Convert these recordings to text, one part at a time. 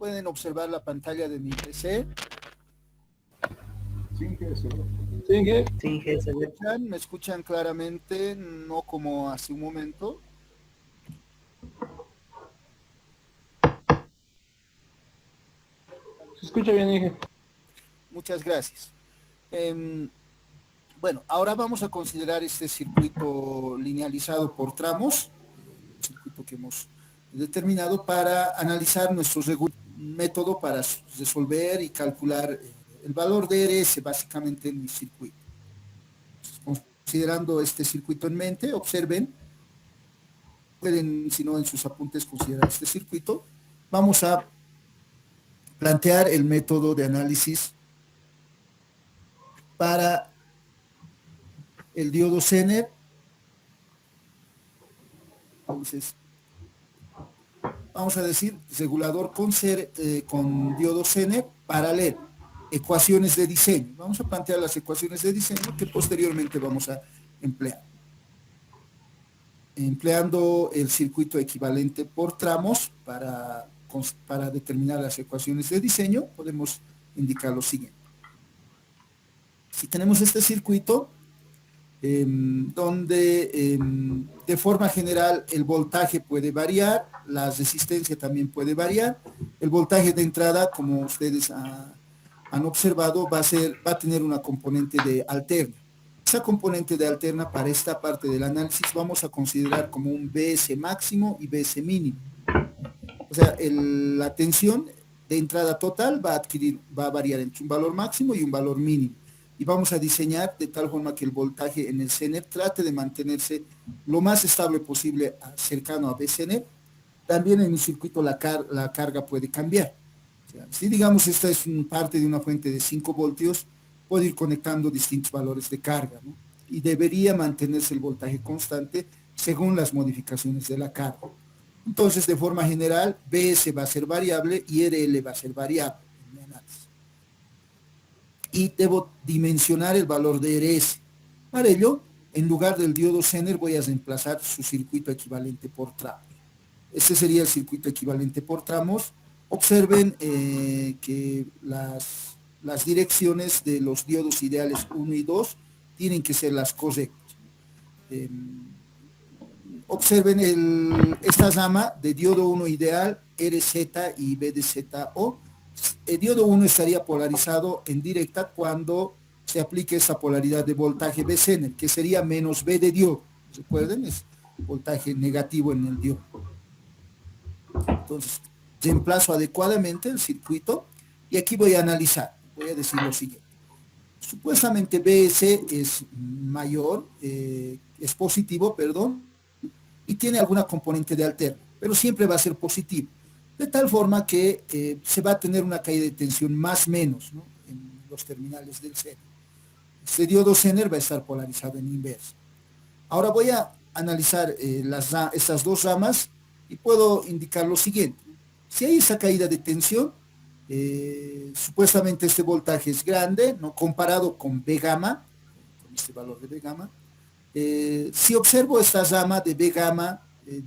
pueden observar la pantalla de mi PC. Sin que se ve. Sin que se ve. ¿Me escuchan claramente? No como hace un momento. Se escucha bien, Inge. Muchas gracias. Bueno, ahora vamos a considerar este circuito linealizado por tramos, circuito que hemos determinado para analizar nuestro método para resolver y calcular el valor de RS básicamente en mi circuito. Considerando este circuito en mente, observen, pueden, si no en sus apuntes, considerar este circuito. Vamos a plantear el método de análisis para el diodo Zener. Entonces, vamos a decir regulador con diodo Zener paralelo, ecuaciones de diseño. Vamos a plantear las ecuaciones de diseño que posteriormente vamos a emplear. Empleando el circuito equivalente por tramos para determinar las ecuaciones de diseño, podemos indicar lo siguiente. Si tenemos este circuito, donde de forma general el voltaje puede variar, la resistencia también puede variar, el voltaje de entrada, como ustedes han observado, va a tener una componente de alterna. Esa componente de alterna para esta parte del análisis vamos a considerar como un Bs máximo y Bs mínimo. O sea, la tensión de entrada total va a variar entre un valor máximo y un valor mínimo. Y vamos a diseñar de tal forma que el voltaje en el Zener trate de mantenerse lo más estable posible cercano a Bzener. También en el circuito la carga puede cambiar. O sea, si digamos esta es parte de una fuente de 5 voltios, puede ir conectando distintos valores de carga, ¿no? Y debería mantenerse el voltaje constante según las modificaciones de la carga. Entonces, de forma general, Bs va a ser variable y Rl va a ser variable en mi análisis. Y debo dimensionar el valor de Rs. Para ello, en lugar del diodo Zener voy a reemplazar su circuito equivalente por tramos. Este sería el circuito equivalente por tramos. Observen que las direcciones de los diodos ideales 1 y 2 tienen que ser las correctas. Observen esta rama de diodo 1 ideal, RZ y BDZO. El diodo 1 estaría polarizado en directa cuando se aplique esa polaridad de voltaje Bzener, que sería menos B de diodo. Recuerden, es voltaje negativo en el diodo. Entonces, reemplazo adecuadamente el circuito y aquí voy a analizar. Voy a decir lo siguiente. Supuestamente Bs es mayor, es positivo, perdón, y tiene alguna componente de alterna, pero siempre va a ser positivo, de tal forma que se va a tener una caída de tensión más menos, ¿no?, en los terminales del Zener. Este diodo Zener va a estar polarizado en inversa. Ahora voy a analizar estas dos ramas y puedo indicar lo siguiente. Si hay esa caída de tensión, supuestamente este voltaje es grande, ¿no?, comparado con B gamma, con este valor de B gamma. Si observo esta rama de B gamma,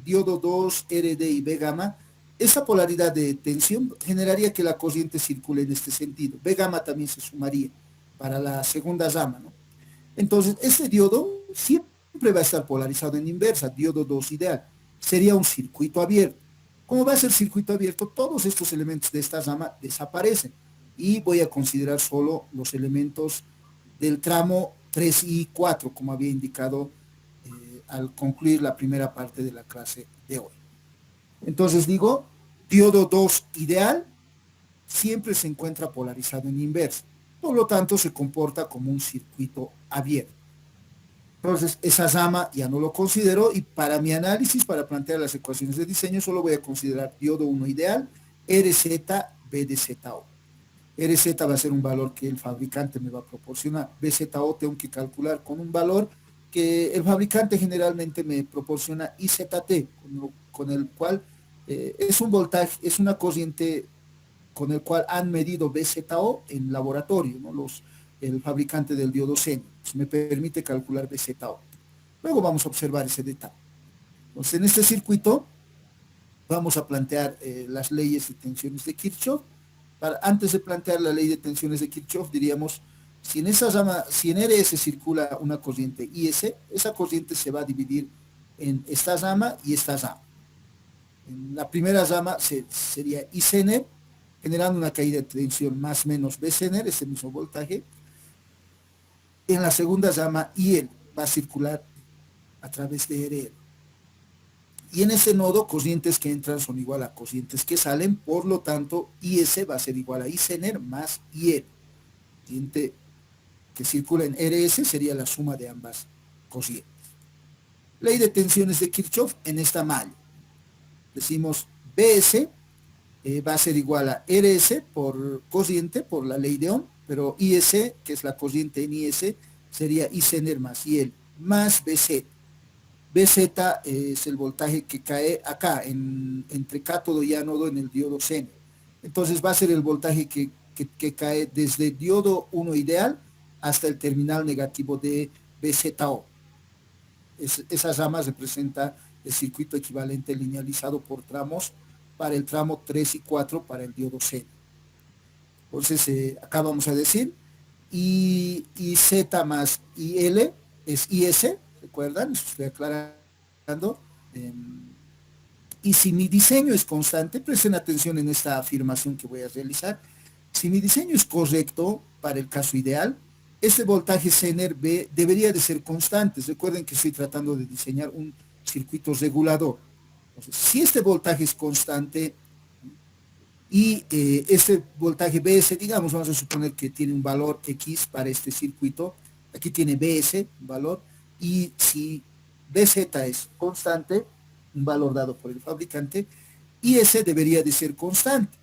diodo 2, RD y B gamma, esa polaridad de tensión generaría que la corriente circule en este sentido. B gamma también se sumaría para la segunda rama, ¿no? Entonces, este diodo siempre va a estar polarizado en inversa, diodo 2 ideal. Sería un circuito abierto. Como va a ser circuito abierto, todos estos elementos de esta rama desaparecen y voy a considerar solo los elementos del tramo 3 y 4, como había indicado al concluir la primera parte de la clase de hoy. Entonces digo, diodo 2 ideal siempre se encuentra polarizado en inversa, por lo tanto se comporta como un circuito abierto. Entonces esa rama ya no lo considero y para mi análisis, para plantear las ecuaciones de diseño, solo voy a considerar diodo 1 ideal, RZ, BDZO. RZ va a ser un valor que el fabricante me va a proporcionar. BZO tengo que calcular con un valor que el fabricante generalmente me proporciona IZT, con el cual es un voltaje, es una corriente con el cual han medido BZO en laboratorio, ¿no?, el fabricante del diodo Zener. Pues me permite calcular BZO. Luego vamos a observar ese detalle. Entonces, en este circuito vamos a plantear las leyes de tensiones de Kirchhoff. Antes de plantear la ley de tensiones de Kirchhoff, diríamos, si en RS circula una corriente IS, esa corriente se va a dividir en esta rama y esta rama. En la primera rama sería ICNR, generando una caída de tensión más menos BCNR, ese mismo voltaje. En la segunda rama IL va a circular a través de RL. Y en ese nodo, corrientes que entran son igual a corrientes que salen, por lo tanto, IS va a ser igual a ICNR más IL. Corriente que circula en RS sería la suma de ambas corrientes. Ley de tensiones de Kirchhoff en esta malla. Decimos BS va a ser igual a RS por corriente, por la ley de Ohm, pero IS, que es la corriente en IS, sería ICNR más IL, más BZ. BZ es el voltaje que cae acá, entre cátodo y ánodo en el diodo CN. Entonces va a ser el voltaje que cae desde el diodo 1 ideal hasta el terminal negativo de BZO. Esa rama representa el circuito equivalente linealizado por tramos para el tramo 3 y 4 para el diodo CN. Entonces acá vamos a decir I Z más IL es IS, ¿recuerdan? Estoy aclarando. Y si mi diseño es constante, presten atención en esta afirmación que voy a realizar. Si mi diseño es correcto para el caso ideal, este voltaje CNR B debería de ser constante. Recuerden que estoy tratando de diseñar un circuito regulador. Entonces, si este voltaje es constante y este voltaje BS, digamos, vamos a suponer que tiene un valor X para este circuito, aquí tiene BS, un valor, y si BZ es constante, un valor dado por el fabricante, IS debería de ser constante,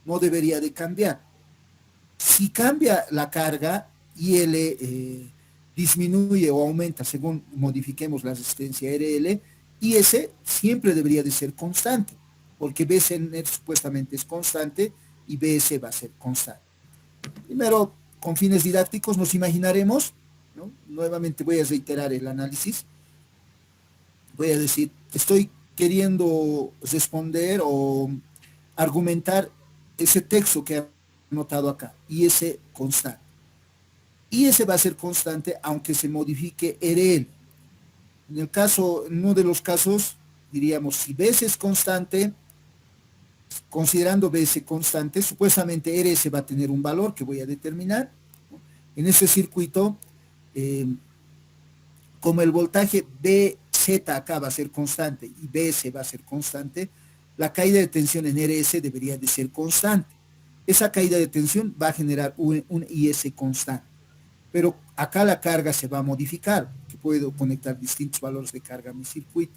no debería de cambiar. Si cambia la carga, IL disminuye o aumenta según modifiquemos la resistencia RL, IS siempre debería de ser constante, porque BCN supuestamente es constante y BS va a ser constante. Primero, con fines didácticos nos imaginaremos, ¿no? Nuevamente voy a reiterar el análisis, voy a decir, estoy queriendo responder o argumentar ese texto que he anotado acá, IS constante. IS va a ser constante aunque se modifique RL. En uno de los casos, diríamos, si BS es constante, considerando BS constante, supuestamente RS va a tener un valor que voy a determinar. En ese circuito, como el voltaje BZ acá va a ser constante y BS va a ser constante, la caída de tensión en RS debería de ser constante. Esa caída de tensión va a generar un IS constante. Pero acá la carga se va a modificar, que puedo conectar distintos valores de carga a mi circuito.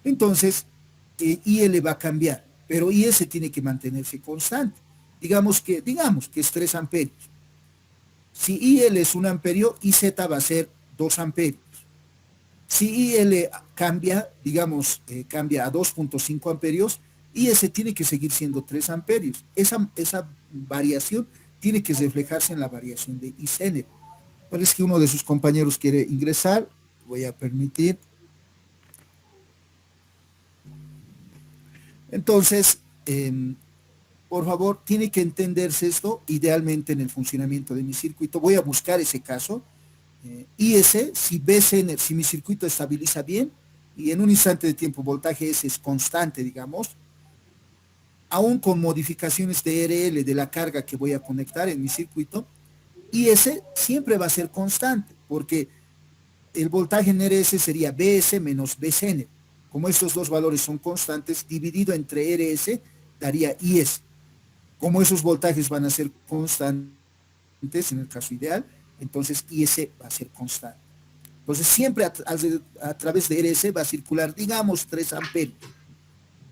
Entonces, IL va a cambiar, pero IS tiene que mantenerse constante. Digamos que es 3 amperios. Si IL es 1 amperio, IZ va a ser 2 amperios. Si IL cambia, cambia a 2.5 amperios, IS tiene que seguir siendo 3 amperios. Esa variación tiene que reflejarse en la variación de ICN. Parece que uno de sus compañeros quiere ingresar. Voy a permitir. Entonces, por favor, tiene que entenderse esto, idealmente en el funcionamiento de mi circuito. Voy a buscar ese caso. IS, si mi circuito estabiliza bien, y en un instante de tiempo voltaje S es constante, digamos, aún con modificaciones de RL de la carga que voy a conectar en mi circuito, IS siempre va a ser constante, porque el voltaje en RS sería BS menos BCN. Como estos dos valores son constantes, dividido entre RS daría IS. Como esos voltajes van a ser constantes en el caso ideal, entonces IS va a ser constante. Entonces siempre a través de RS va a circular, digamos, 3 amperios.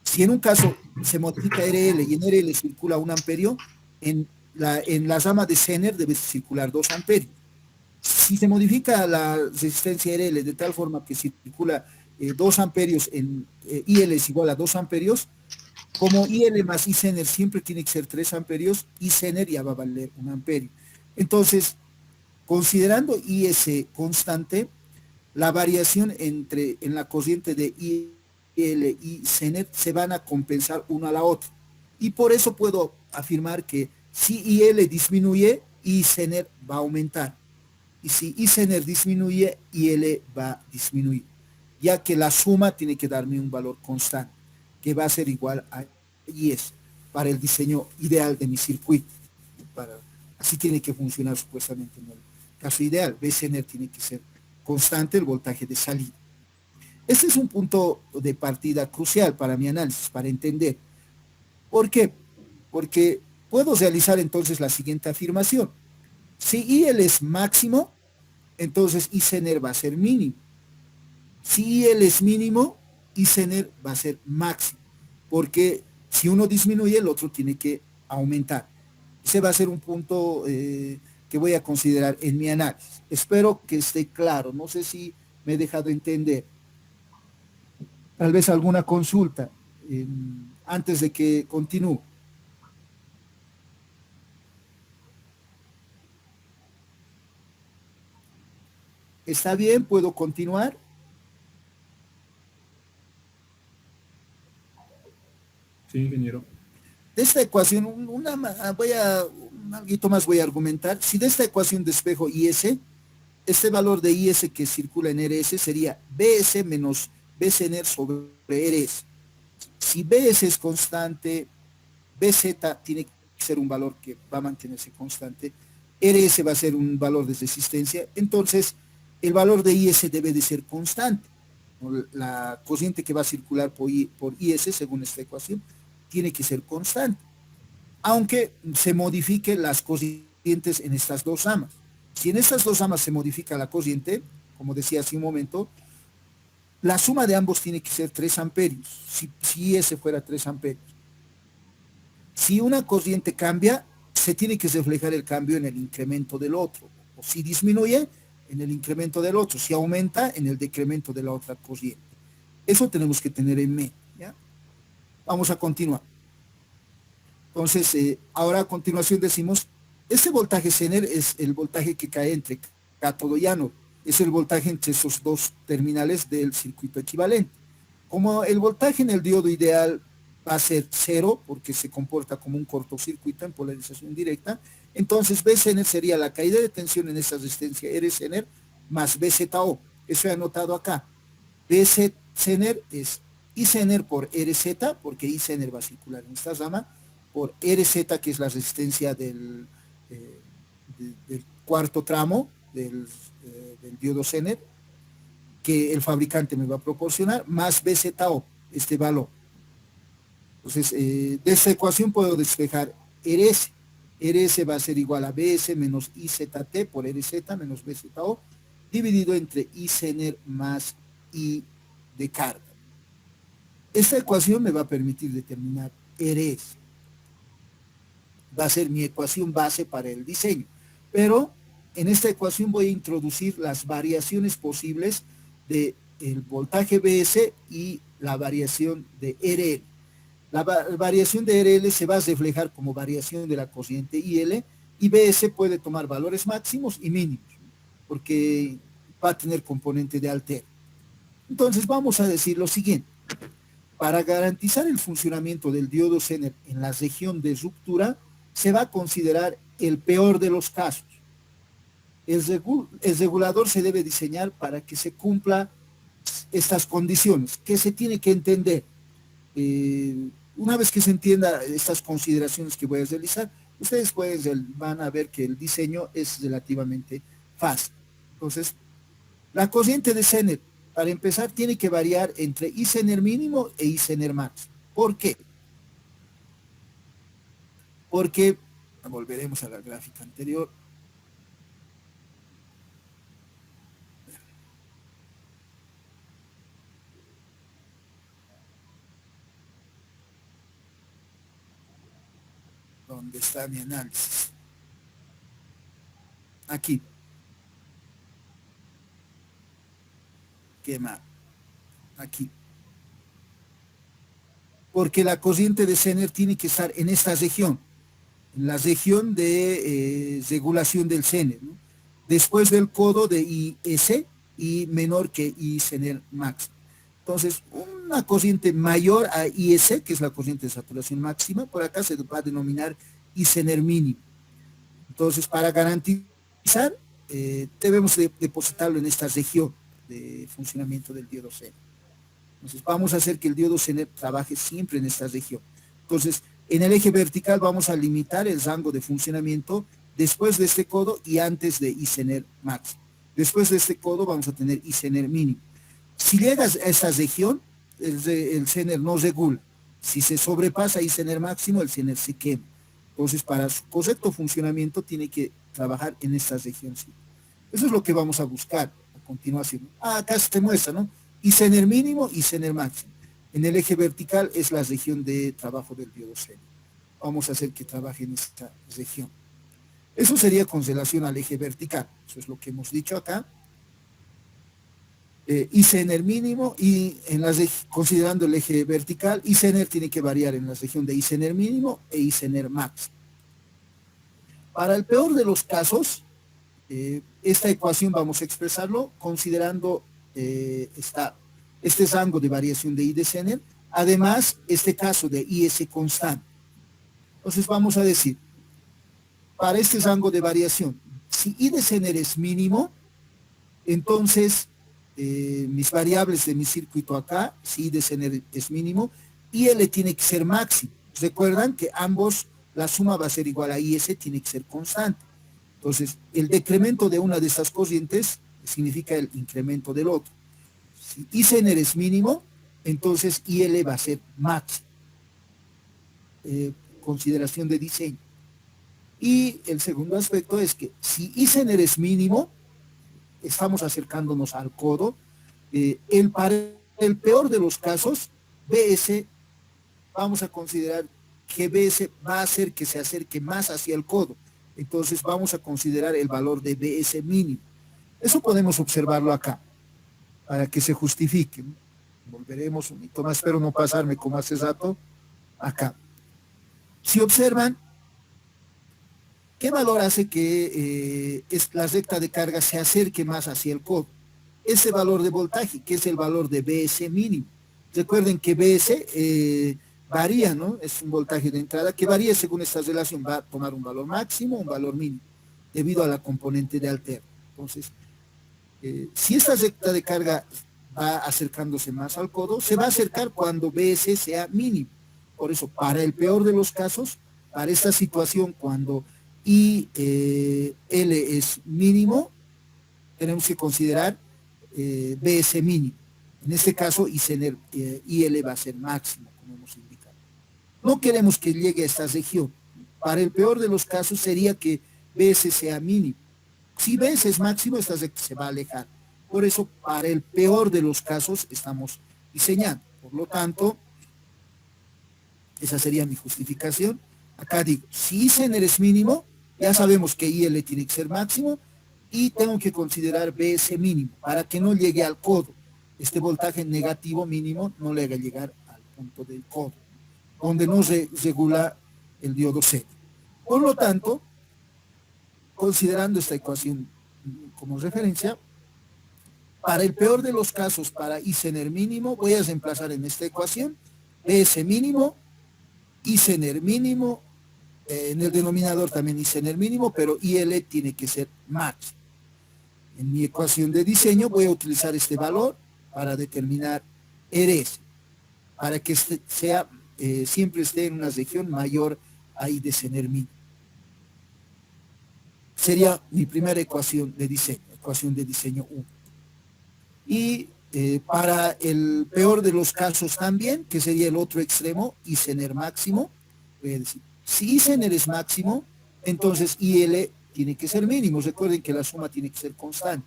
Si en un caso se modifica RL y en RL circula 1 amperio, en la rama de Zener debe circular 2 amperios. Si se modifica la resistencia RL de tal forma que circula 2 amperios en IL es igual a 2 amperios, como IL más ICENER siempre tiene que ser 3 amperios, ICENER ya va a valer 1 amperio. Entonces, considerando IS constante, la variación en la corriente de L y Zener se van a compensar una a la otra. Y por eso puedo afirmar que si IL disminuye, I Zener va a aumentar. Y si I Zener disminuye, IL va a disminuir. Ya que la suma tiene que darme un valor constante, que va a ser igual a IS para el diseño ideal de mi circuito. Así tiene que funcionar supuestamente en el caso ideal. B Zener tiene que ser constante el voltaje de salida. Este es un punto de partida crucial para mi análisis, para entender. ¿Por qué? Porque puedo realizar entonces la siguiente afirmación. Si IL es máximo, entonces I Zener va a ser mínimo. Si IL es mínimo, I Zener va a ser máximo. Porque si uno disminuye, el otro tiene que aumentar. Ese va a ser un punto que voy a considerar en mi análisis. Espero que esté claro. No sé si me he dejado entender. Tal vez alguna consulta antes de que continúe. ¿Está bien? ¿Puedo continuar? Sí, ingeniero. De esta ecuación, un algo más voy a argumentar. Si de esta ecuación despejo IS, este valor de IS que circula en RS sería BS menos BCNR sobre RS. Si BS es constante, BZ tiene que ser un valor que va a mantenerse constante, RS va a ser un valor de resistencia, entonces el valor de IS debe de ser constante. La corriente que va a circular por IS, según esta ecuación, tiene que ser constante, aunque se modifiquen las corrientes en estas dos ramas. Si en estas dos ramas se modifica la corriente, como decía hace un momento, la suma de ambos tiene que ser 3 amperios, si IS fuera 3 amperios. Si una corriente cambia, se tiene que reflejar el cambio en el incremento del otro. O si disminuye, en el incremento del otro. Si aumenta, en el decremento de la otra corriente. Eso tenemos que tener en mente. ¿Ya? Vamos a continuar. Entonces, ahora a continuación decimos, este voltaje Zener es el voltaje que cae entre cátodo y ánodo. Es el voltaje entre esos dos terminales del circuito equivalente. Como el voltaje en el diodo ideal va a ser cero, porque se comporta como un cortocircuito en polarización directa, entonces B Zener sería la caída de tensión en esta resistencia R Zener más BZO. Eso he anotado acá. B Zener es I Zener por RZ, porque I Zener va a circular en esta rama, por RZ, que es la resistencia del cuarto tramo del diodo Zener, que el fabricante me va a proporcionar, más BZO, este valor. Entonces, de esta ecuación puedo despejar RS. RS va a ser igual a BS menos IZT por RZ menos BZO, dividido entre I Zener más I de carga. Esta ecuación me va a permitir determinar RS. Va a ser mi ecuación base para el diseño. Pero en esta ecuación voy a introducir las variaciones posibles del voltaje BS y la variación de RL. La variación de RL se va a reflejar como variación de la corriente IL y BS puede tomar valores máximos y mínimos, porque va a tener componente de altero. Entonces vamos a decir lo siguiente. Para garantizar el funcionamiento del diodo Zener en la región de ruptura, se va a considerar el peor de los casos. El regulador se debe diseñar para que se cumpla estas condiciones, que se tiene que entender. Una vez que se entienda estas consideraciones que voy a realizar, ustedes van a ver que el diseño es relativamente fácil. Entonces, la corriente de Zener, para empezar, tiene que variar entre I Zener mínimo e I Zener máximo. ¿Por qué? Porque, volveremos a la gráfica anterior. ¿Dónde está mi análisis? Aquí. ¿Qué más? Aquí. Porque la corriente de Zener tiene que estar en esta región, en la región de regulación del Zener, ¿no? Después del codo de IS y menor que I Zener max. Entonces, una corriente mayor a IS, que es la corriente de saturación máxima, por acá se va a denominar Isener mínimo. Entonces, para garantizar, debemos depositarlo en esta región de funcionamiento del diodo Zener. Entonces, vamos a hacer que el diodo Zener trabaje siempre en esta región. Entonces, en el eje vertical vamos a limitar el rango de funcionamiento después de este codo y antes de Isener máximo. Después de este codo vamos a tener Isener mínimo. Si llegas a esta región, el Zener no regula. Si se sobrepasa Isener máximo, el Zener se quema. Entonces, para su correcto funcionamiento, tiene que trabajar en esta región. ¿Sí? Eso es lo que vamos a buscar a continuación. Acá se te muestra, ¿no? Isener mínimo y Zener máximo. En el eje vertical es la región de trabajo del diodo Zener. Vamos a hacer que trabaje en esta región. Eso sería con relación al eje vertical. Eso es lo que hemos dicho acá. Isener mínimo y considerando el eje vertical, Isener tiene que variar en la región de Isener mínimo e Isener máximo. Para el peor de los casos, esta ecuación vamos a expresarlo considerando este rango de variación de I de Zener, además este caso de IS constante. Entonces vamos a decir, para este rango de variación, si I de Zener es mínimo, entonces mis variables de mi circuito acá, si I de Zener es mínimo, IL tiene que ser máximo. Recuerdan que ambos, la suma va a ser igual a IS, tiene que ser constante. Entonces, el decremento de una de estas corrientes significa el incremento del otro. Si I Zener es mínimo, entonces IL va a ser máximo. Consideración de diseño. Y el segundo aspecto es que si I Zener es mínimo, estamos acercándonos al codo, para el peor de los casos, BS, vamos a considerar que BS va a hacer que se acerque más hacia el codo. Entonces vamos a considerar el valor de BS mínimo. Eso podemos observarlo acá, para que se justifique. Volveremos un poquito más, espero no pasarme como hace rato, acá. Si observan, ¿qué valor hace que la recta de carga se acerque más hacia el codo? Ese valor de voltaje, que es el valor de BS mínimo. Recuerden que BS varía, ¿no? Es un voltaje de entrada que varía según esta relación. Va a tomar un valor máximo o un valor mínimo, debido a la componente de alterno. Entonces, si esta recta de carga va acercándose más al codo, se va a acercar cuando BS sea mínimo. Por eso, para el peor de los casos, para esta situación, cuando IL es mínimo, tenemos que considerar BS mínimo. En este caso, IL va a ser máximo, como hemos indicado. No queremos que llegue a esta región. Para el peor de los casos sería que BS sea mínimo. Si BS es máximo, esta recta se va a alejar. Por eso, para el peor de los casos, estamos diseñando. Por lo tanto, esa sería mi justificación. Acá digo, si Zener es mínimo, ya sabemos que IL tiene que ser máximo y tengo que considerar BS mínimo para que no llegue al codo. Este voltaje negativo mínimo no le haga llegar al punto del codo, donde no se regula el diodo Zener. Por lo tanto, considerando esta ecuación como referencia, para el peor de los casos, para I Zener mínimo, voy a reemplazar en esta ecuación BS mínimo, I Zener mínimo, en el denominador también I Zener mínimo, pero IL tiene que ser máximo. En mi ecuación de diseño voy a utilizar este valor para determinar RS, para que siempre esté en una región mayor a I de Zener mínimo. Sería mi primera ecuación de diseño 1. Y para el peor de los casos también, que sería el otro extremo, I Zener máximo, voy a decir, si I Zener es máximo, entonces IL tiene que ser mínimo. Recuerden que la suma tiene que ser constante.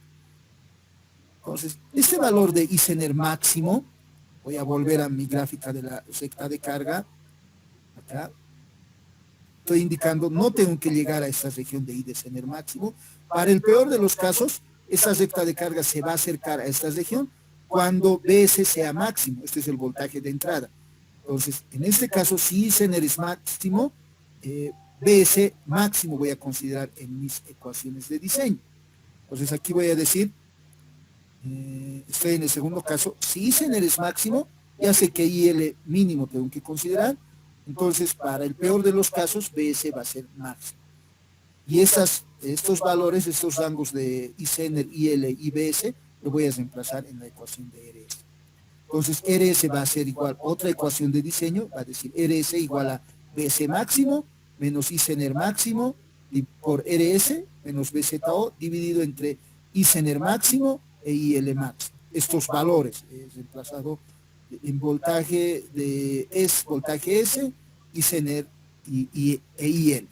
Entonces, este valor de I Zener máximo, voy a volver a mi gráfica de la recta de carga, acá, estoy indicando, no tengo que llegar a esta región de I de Zener máximo. Para el peor de los casos, esta recta de carga se va a acercar a esta región cuando BS sea máximo. Este es el voltaje de entrada. Entonces, en este caso, si I Zener es máximo, BS máximo voy a considerar en mis ecuaciones de diseño. Entonces, aquí voy a decir estoy en el segundo caso. Si ICENER es máximo, ya sé que IL mínimo tengo que considerar. Entonces, para el peor de los casos, BS va a ser máximo. Y estos valores, estos rangos de ICENER, IL y BS, lo voy a reemplazar en la ecuación de RS. Entonces, RS va a ser igual, otra ecuación de diseño, va a decir RS igual a BS máximo menos ICENER máximo por RS menos BZO dividido entre ICENER máximo e IL máximo. Estos valores es reemplazado en voltaje de voltaje S, ICENER e IL.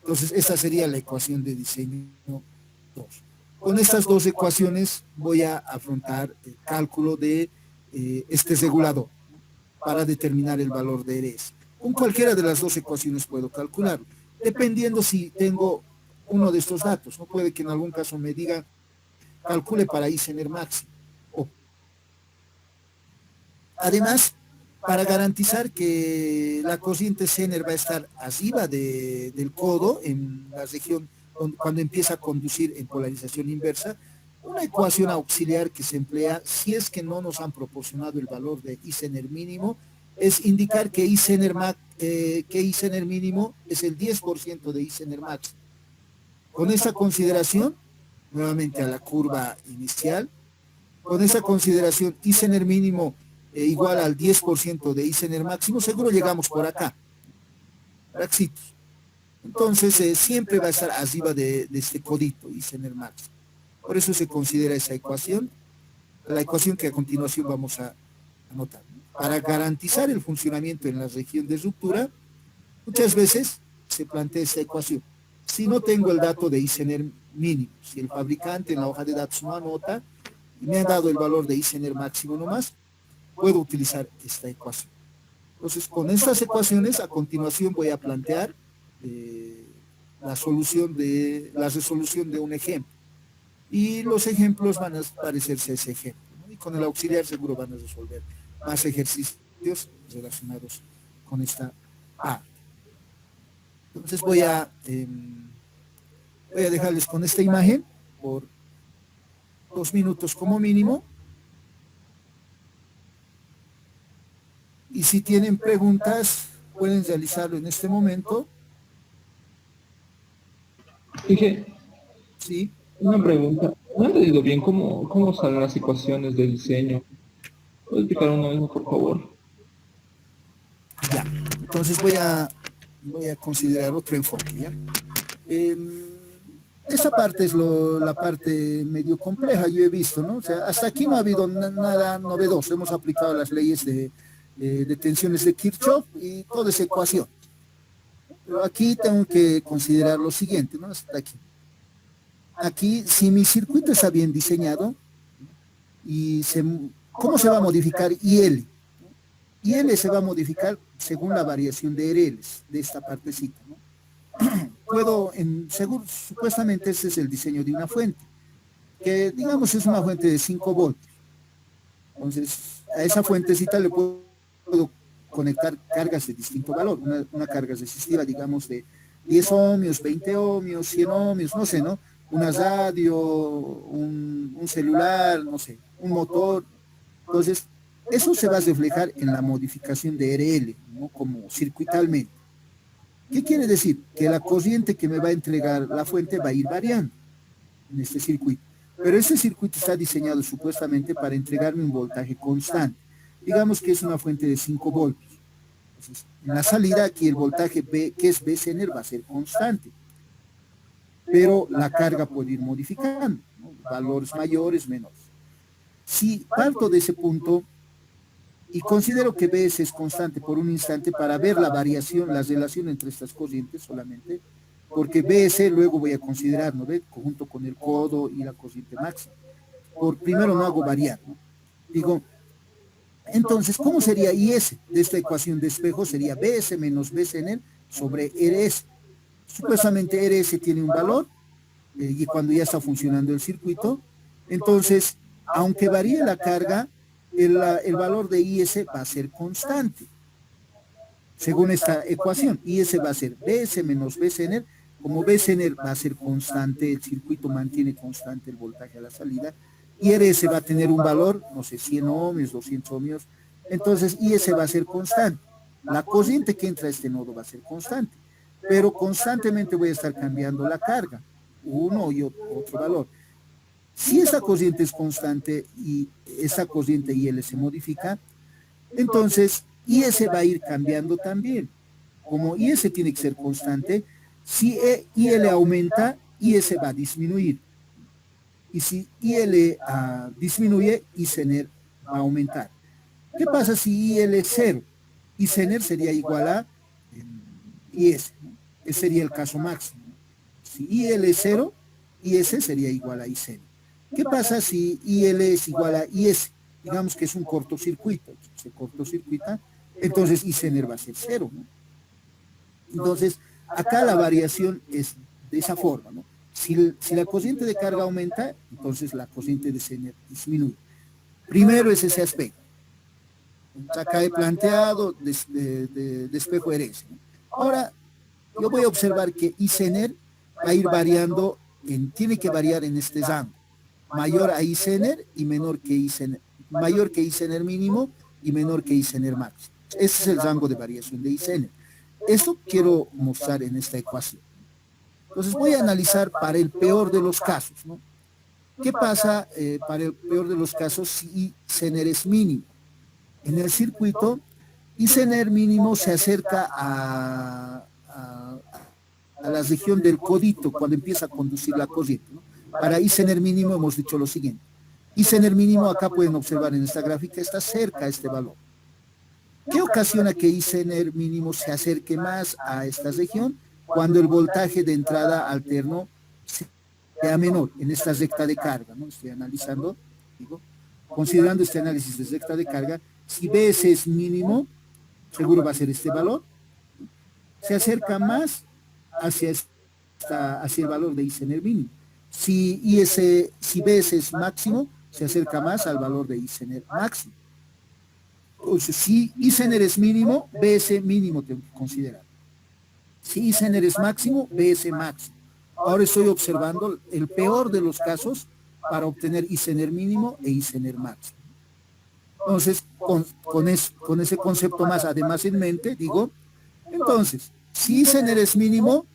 Entonces, esta sería la ecuación de diseño 2. Con estas dos ecuaciones voy a afrontar el cálculo de este regulador para determinar el valor de RS. Con cualquiera de las dos ecuaciones puedo calcularlo, dependiendo si tengo uno de estos datos. No puede que en algún caso me diga calcule para ICENER máximo. Además, para garantizar que la corriente CENER va a estar arriba del codo en la región cuando empieza a conducir en polarización inversa, una ecuación auxiliar que se emplea si es que no nos han proporcionado el valor de ICENER mínimo es indicar que ICENER mínimo es el 10% de ICENER máximo. Con esa consideración, nuevamente a la curva inicial, con esa consideración ICENER mínimo igual al 10% de ICENER máximo, seguro llegamos por acá, Braxitos. Entonces siempre va a estar arriba de este codito ICENER máximo. Por eso se considera esa ecuación, la ecuación que a continuación vamos a anotar. Para garantizar el funcionamiento en la región de ruptura, muchas veces se plantea esta ecuación. Si no tengo el dato de ICENER mínimo, si el fabricante en la hoja de datos no anota y me ha dado el valor de ICENER máximo nomás, puedo utilizar esta ecuación. Entonces, con estas ecuaciones, a continuación voy a plantear la resolución de un ejemplo. Y los ejemplos van a parecerse a ese ejemplo, ¿no? Y con el auxiliar seguro van a resolver más ejercicios relacionados con esta parte. Entonces voy a dejarles con esta imagen por 2 minutos como mínimo. Y si tienen preguntas, pueden realizarlo en este momento. Dije, Sí. una pregunta. No he entendido bien cómo salen las ecuaciones de diseño. ¿Puedes explicar una vez más, por favor? Ya. Entonces voy a considerar otro enfoque, ¿ya? Esa parte es la parte medio compleja, yo he visto, ¿no? O sea, hasta aquí no ha habido nada novedoso. Hemos aplicado las leyes de tensiones de Kirchhoff y toda esa ecuación. Pero aquí tengo que considerar lo siguiente, ¿no? Hasta aquí. Aquí, si mi circuito está bien diseñado, ¿cómo se va a modificar IL? IL se va a modificar según la variación de RLs, de esta partecita, ¿no? Supuestamente ese es el diseño de una fuente, que digamos es una fuente de 5 voltios. Entonces, a esa fuentecita le puedo conectar cargas de distinto valor, una carga resistiva, digamos, de 10 ohmios, 20 ohmios, 100 ohmios, no sé, ¿no? Una radio, un celular, no sé, un motor. Entonces, eso se va a reflejar en la modificación de RL, ¿no? Como circuitalmente. ¿Qué quiere decir? Que la corriente que me va a entregar la fuente va a ir variando en este circuito. Pero este circuito está diseñado supuestamente para entregarme un voltaje constante. Digamos que es una fuente de 5 voltios. Entonces, en la salida aquí el voltaje B, que es BCener, va a ser constante. Pero la carga puede ir modificando, ¿no? Valores mayores, menores. Si parto de ese punto y considero que BS es constante por un instante para ver la variación, la relación entre estas corrientes solamente, porque BS luego voy a considerar, ¿no ve? Junto con el codo y la corriente máxima. Primero no hago variar, ¿no? Digo, entonces, ¿cómo sería IS de esta ecuación de espejo? Sería BS menos BCN sobre RS. Supuestamente RS tiene un valor, y cuando ya está funcionando el circuito, entonces, aunque varíe la carga, el valor de IS va a ser constante. Según esta ecuación, IS va a ser BS menos BCN. Como BCN va a ser constante, el circuito mantiene constante el voltaje a la salida, y RS va a tener un valor, no sé, 100 ohmios, 200 ohmios, entonces IS va a ser constante. La corriente que entra a este nodo va a ser constante, pero constantemente voy a estar cambiando la carga, uno y otro valor. Si esa corriente es constante y esa corriente IL se modifica, entonces IS va a ir cambiando también. Como IS tiene que ser constante, si IL aumenta, IS va a disminuir. Y si IL disminuye, ICNER va a aumentar. ¿Qué pasa si IL es cero? ICNER sería igual a IS, ¿no? Ese sería el caso máximo. Si IL es cero, IS sería igual a ICNER. ¿Qué pasa si IL es igual a IS? Digamos que es un cortocircuito, se cortocircuita, entonces ICNER va a ser cero, ¿no? Entonces, acá la variación es de esa forma, ¿no? Si la corriente de carga aumenta, entonces la corriente de ICNER disminuye. Primero es ese aspecto. Acá he planteado de espejo RS, ¿no? Ahora, yo voy a observar que ICNER va a ir variando, tiene que variar en este rango. Mayor a ICNER y menor que ICNER, mayor que ICNER mínimo y menor que ICNER máximo. Ese es el rango de variación de ICNER. Esto quiero mostrar en esta ecuación. Entonces voy a analizar para el peor de los casos, ¿no? ¿Qué pasa para el peor de los casos si ICNER es mínimo? En el circuito, ICNER mínimo se acerca a la región del codito cuando empieza a conducir la corriente, ¿no? Para ICNER mínimo hemos dicho lo siguiente. ICNER mínimo, acá pueden observar en esta gráfica, está cerca a este valor. ¿Qué ocasiona que ICNER mínimo se acerque más a esta región? Cuando el voltaje de entrada alterno sea menor en esta recta de carga, ¿no? Estoy analizando, digo, considerando este análisis de recta de carga, si BS es mínimo, seguro va a ser este valor, se acerca más hacia el valor de ICNER mínimo. Si BS es máximo, se acerca más al valor de ICNER máximo. Entonces, si ICNER es mínimo, BS mínimo tengo que considerar. Si ICNER es máximo, BS máximo. Ahora estoy observando el peor de los casos para obtener ICNER mínimo e ICNER máximo. Entonces, con ese concepto más además en mente, digo, entonces, si ICNER es mínimo,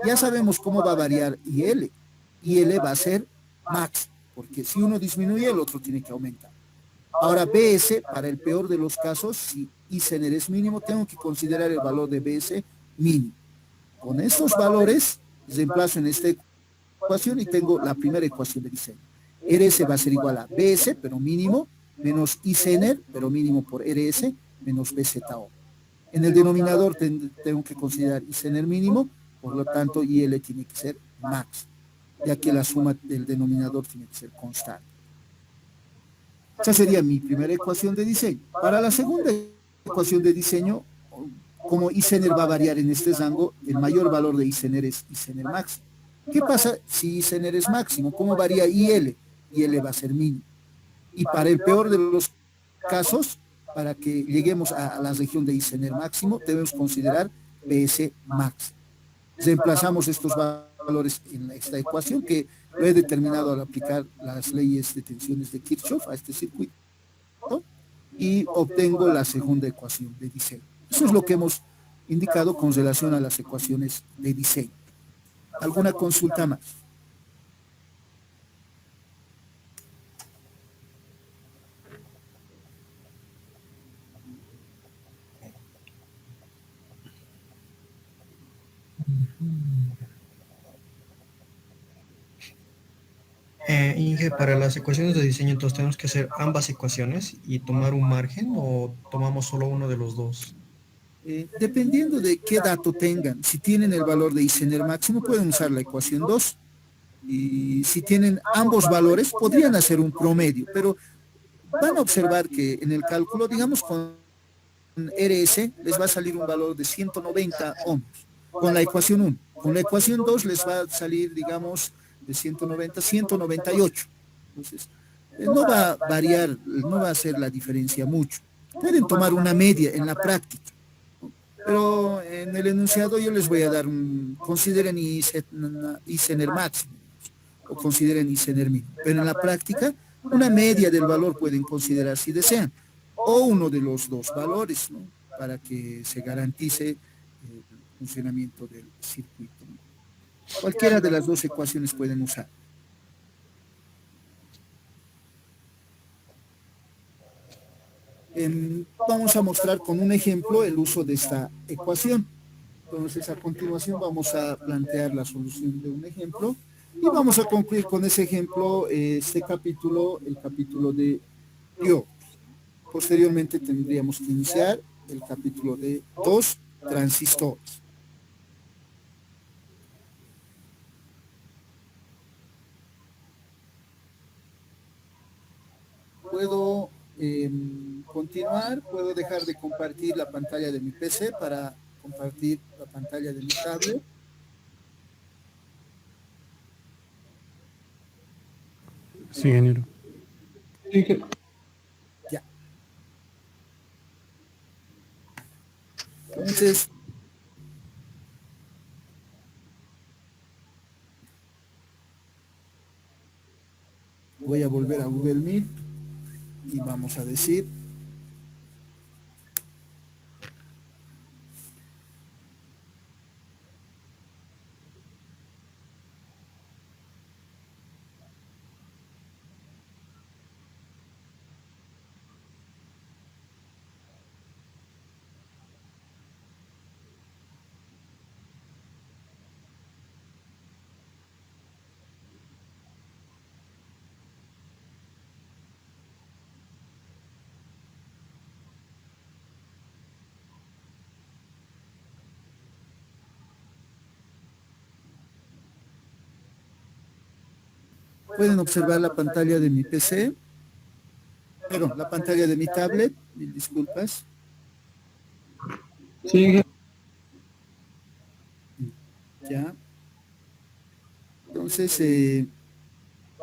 ya sabemos cómo va a variar IL. IL va a ser máximo, porque si uno disminuye, el otro tiene que aumentar. Ahora, BS, para el peor de los casos, si ICNER es mínimo, tengo que considerar el valor de BS mínimo. Con estos valores, reemplazo en esta ecuación y tengo la primera ecuación de diseño. RS va a ser igual a BS, pero mínimo, menos ICNER, pero mínimo por RS, menos BZO. En el denominador tengo que considerar ICNER mínimo, por lo tanto IL tiene que ser máximo, ya que la suma del denominador tiene que ser constante. Esa sería mi primera ecuación de diseño. Para la segunda ecuación de diseño, como ICNER va a variar en este rango, el mayor valor de ICNER es ICNER máximo. ¿Qué pasa si ICNER es máximo? ¿Cómo varía IL? IL va a ser mínimo. Y para el peor de los casos, para que lleguemos a la región de ICNER máximo, debemos considerar BS máximo. Reemplazamos estos valores en esta ecuación que lo he determinado al aplicar las leyes de tensiones de Kirchhoff a este circuito, ¿no? Y obtengo la segunda ecuación de diseño. Eso es lo que hemos indicado con relación a las ecuaciones de diseño. ¿Alguna consulta más? Inge, para las ecuaciones de diseño, entonces tenemos que hacer ambas ecuaciones y tomar un margen o tomamos solo uno de los dos. Dependiendo de qué dato tengan, si tienen el valor de ICNER máximo, pueden usar la ecuación 2. Y si tienen ambos valores, podrían hacer un promedio, pero van a observar que en el cálculo, digamos, con RS les va a salir un valor de 190 ohmios, con la ecuación 1. Con la ecuación 2 les va a salir, digamos, de 190 a 198. Entonces, no va a variar, no va a hacer la diferencia mucho. Pueden tomar una media en la práctica, pero en el enunciado yo les voy a dar consideren ICNER máximo o consideren ICNER mínimo. Pero en la práctica Una media del valor pueden considerar si desean, o uno de los dos valores, ¿no? Para que se garantice el funcionamiento del circuito, ¿no? Cualquiera de las dos ecuaciones pueden usar. Vamos a mostrar con un ejemplo el uso de esta ecuación. Entonces, a continuación vamos a plantear la solución de un ejemplo y vamos a concluir con ese ejemplo este capítulo, el capítulo de diodos. Posteriormente tendríamos que iniciar el capítulo de dos transistores. Puedo continuar, puedo dejar de compartir la pantalla de mi PC para compartir la pantalla de mi tablet. Sí, ingeniero. Ya. Entonces, voy a volver a Google Meet y vamos a decir pueden observar la pantalla de mi PC, perdón, la pantalla de mi tablet, mil disculpas. Sí, Ya. Entonces,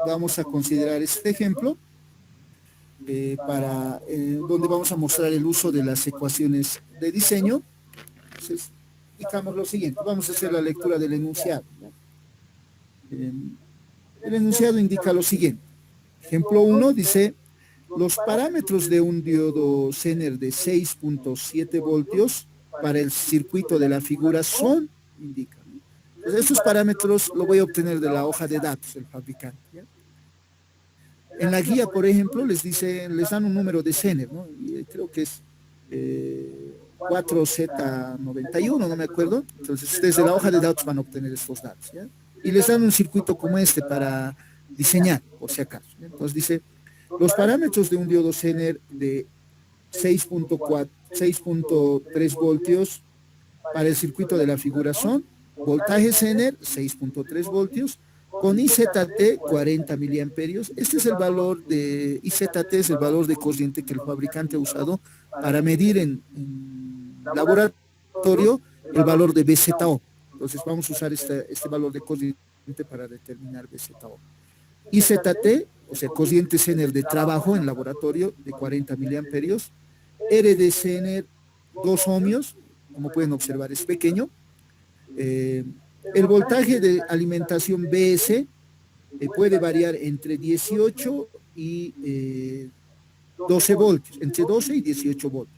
vamos a considerar este ejemplo para donde vamos a mostrar el uso de las ecuaciones de diseño. Entonces, indicamos lo siguiente, vamos a hacer la lectura del enunciado. El enunciado indica lo siguiente. Ejemplo 1 dice, los parámetros de un diodo Zener de 6.7 voltios para el circuito de la figura son, indica, ¿no? Entonces, estos parámetros lo voy a obtener de la hoja de datos del fabricante, ¿ya? En la guía, por ejemplo, les dan un número de Zener, ¿no? Y creo que es 4Z91, no me acuerdo. Entonces, ustedes de la hoja de datos van a obtener estos datos, ¿ya? Y les dan un circuito como este para diseñar, por si acaso, ¿ya? Entonces dice, los parámetros de un diodo Zener de 6.3 voltios para el circuito de la figura son voltaje Zener 6.3 voltios con IZT 40 miliamperios. Este es el valor de IZT, es el valor de corriente que el fabricante ha usado para medir en laboratorio el valor de BZO. Entonces vamos a usar este valor de corriente para determinar BZO. IZT, o sea, corriente Zener de trabajo en laboratorio de 40 miliamperios. R de Zener 2 ohmios, como pueden observar es pequeño. El voltaje de alimentación BS puede variar entre 18 y 12 voltios, entre 12 y 18 voltios.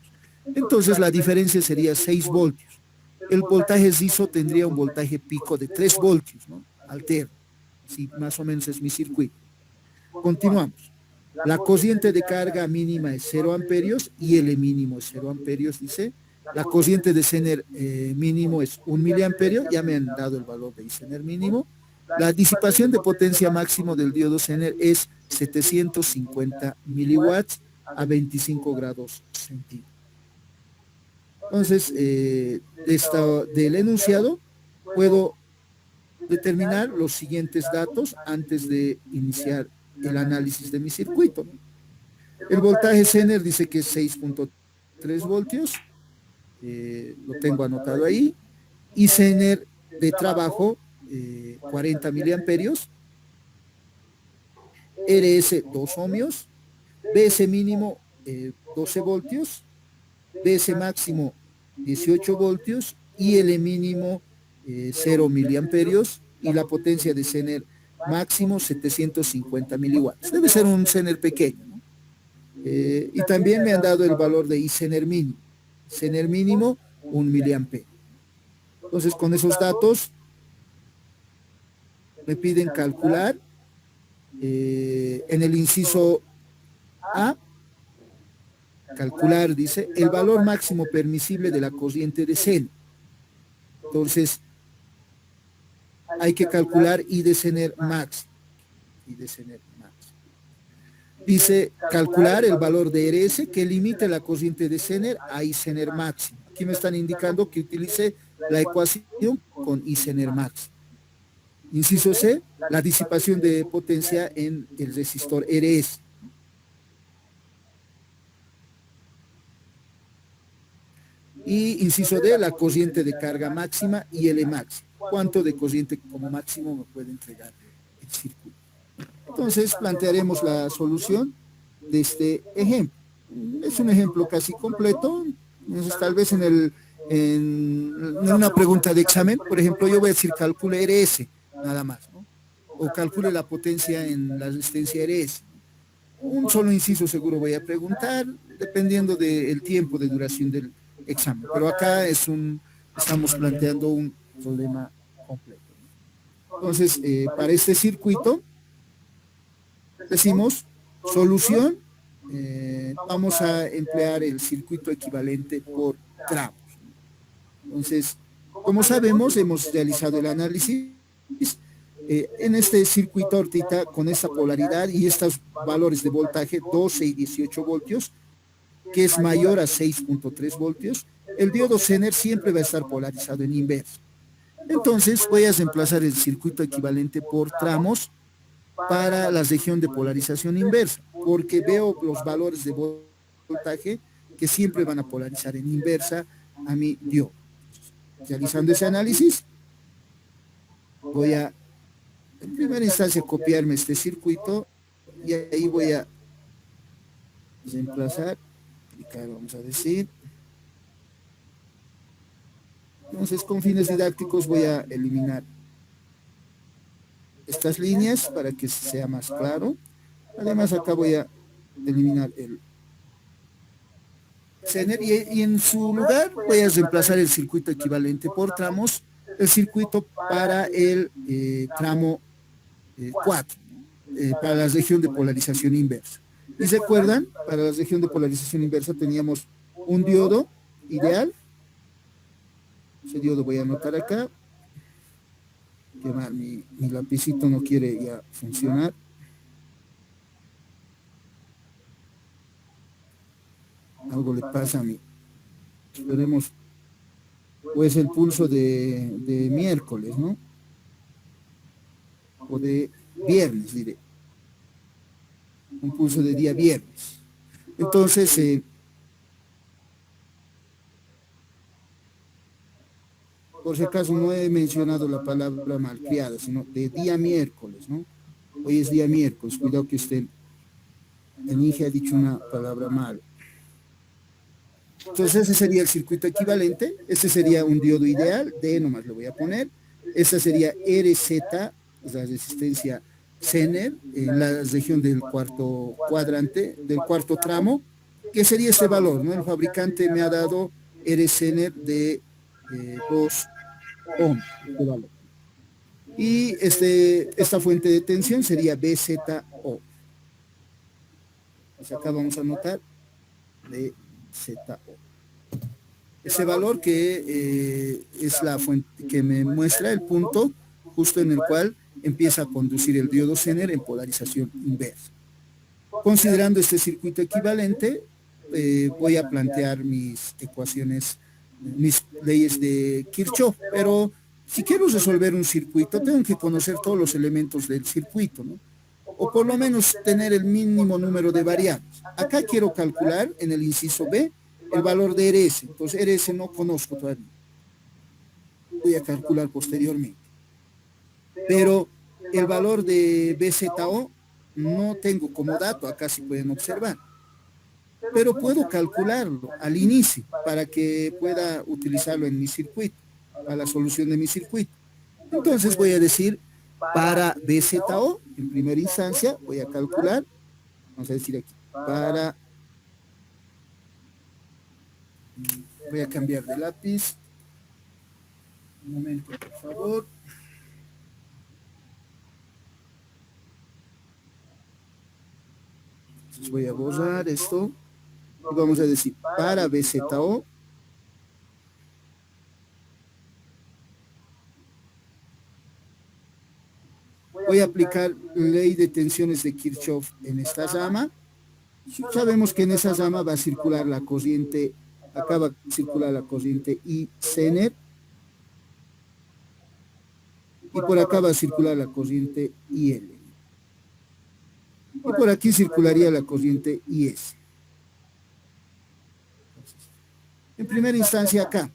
Entonces la diferencia sería 6 voltios. El voltaje SISO tendría un voltaje pico de 3 voltios, ¿no? Alterno. Así más o menos es mi circuito. Continuamos. La corriente de carga mínima es 0 amperios y L mínimo es 0 amperios, dice. La corriente de Zener mínimo es 1 miliamperio, ya me han dado el valor de Zener mínimo. La disipación de potencia máximo del diodo Zener es 750 miliwatts a 25 grados centígrados. Entonces, del enunciado puedo determinar los siguientes datos antes de iniciar el análisis de mi circuito. El voltaje Zener dice que es 6.3 voltios, lo tengo anotado ahí, y Zener de trabajo 40 miliamperios, RS 2 ohmios, BS mínimo 12 voltios, BS máximo 18 voltios y L mínimo 0 miliamperios y la potencia de Zener máximo 750 miliwatts. Debe ser un Zener pequeño, ¿no? Y también me han dado el valor de Icener mínimo. Zener mínimo, 1 miliampere. Entonces, con esos datos, me piden calcular en el inciso A, calcular, dice, el valor máximo permisible de la corriente de Zener. Entonces, hay que calcular I de Zener max. I de Zener max. Dice, calcular el valor de RS que limite la corriente de Zener a I Zener máximo. Aquí me están indicando que utilice la ecuación con I Zener máximo. Inciso C, la disipación de potencia en el resistor RS. Y inciso D, la corriente de carga máxima y L máximo. ¿Cuánto de corriente como máximo me puede entregar el circuito? Entonces plantearemos la solución de este ejemplo. Es un ejemplo casi completo. Entonces, tal vez en una pregunta de examen, por ejemplo, yo voy a decir calcule RS, nada más, ¿no? O calcule la potencia en la resistencia RS. Un solo inciso seguro voy a preguntar, dependiendo del tiempo de duración del examen. Pero acá estamos planteando un problema completo. Entonces, para este circuito, decimos solución, vamos a emplear el circuito equivalente por tramos. Entonces, como sabemos, hemos realizado el análisis en este circuito ahorita con esta polaridad y estos valores de voltaje 12 y 18 voltios, que es mayor a 6.3 voltios, el diodo Zener siempre va a estar polarizado en inverso. Entonces voy a reemplazar el circuito equivalente por tramos para la región de polarización inversa, porque veo los valores de voltaje que siempre van a polarizar en inversa a mi diodo. Realizando ese análisis, voy a, en primera instancia, copiarme este circuito y ahí voy a reemplazar, vamos a decir. Entonces, con fines didácticos voy a eliminar estas líneas para que sea más claro. Además, acá voy a eliminar el Zener y en su lugar voy a reemplazar el circuito equivalente por tramos, el circuito para el tramo 4, para la región de polarización inversa. Y recuerdan, para la región de polarización inversa teníamos un diodo ideal. Ese diodo voy a anotar acá. Que mi lapicito no quiere ya funcionar. Algo le pasa a mí. Esperemos. O es el pulso de miércoles, ¿no? O de viernes, diré. Un pulso de día viernes. Entonces, por si acaso no he mencionado la palabra malcriada, sino de día miércoles, ¿no? Hoy es día miércoles, cuidado que usted, el Inge ha dicho una palabra mal. Entonces ese sería el circuito equivalente, este sería un diodo ideal, D nomás le voy a poner, esta sería RZ, la resistencia Zener, en la región del cuarto cuadrante, del cuarto tramo, que sería este valor, ¿no? El fabricante me ha dado R Zener de 2 ohms, este valor. Y esta fuente de tensión sería BZO. Pues acá vamos a anotar BZO. Ese valor que es la fuente que me muestra el punto justo en el cual empieza a conducir el diodo Zener en polarización inversa. Considerando este circuito equivalente, voy a plantear mis ecuaciones, mis leyes de Kirchhoff, pero si quiero resolver un circuito, tengo que conocer todos los elementos del circuito, ¿no? O por lo menos tener el mínimo número de variables. Acá quiero calcular en el inciso B el valor de RS, entonces RS no conozco todavía. Voy a calcular posteriormente. Pero el valor de BZO no tengo como dato, acá sí pueden observar. Pero puedo calcularlo al inicio para que pueda utilizarlo en mi circuito, a la solución de mi circuito. Entonces voy a decir para BZO, en primera instancia, voy a calcular, vamos a decir aquí, voy a cambiar de lápiz, un momento, por favor. Entonces voy a borrar esto, y vamos a decir, para BZO, voy a aplicar ley de tensiones de Kirchhoff en esta rama. Sabemos que en esa rama va a circular la corriente, acá va a circular la corriente I Zener, y por acá va a circular la corriente IL. Y por aquí circularía la corriente IS. En primera instancia acá,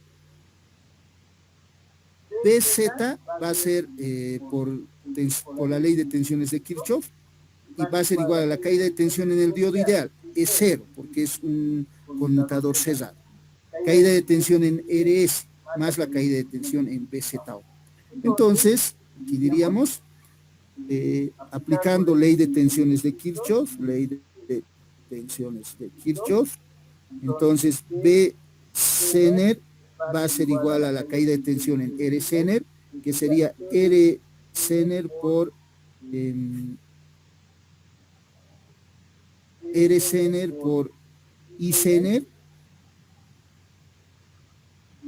BZ va a ser por la ley de tensiones de Kirchhoff, y va a ser igual a la caída de tensión en el diodo ideal, es cero, porque es un conmutador cerrado. Caída de tensión en RS, más la caída de tensión en BZO. Entonces, aquí diríamos, aplicando ley de tensiones de Kirchhoff, entonces B Zener va a ser igual a la caída de tensión en R Zener, que sería R Zener por R Zener por I Zener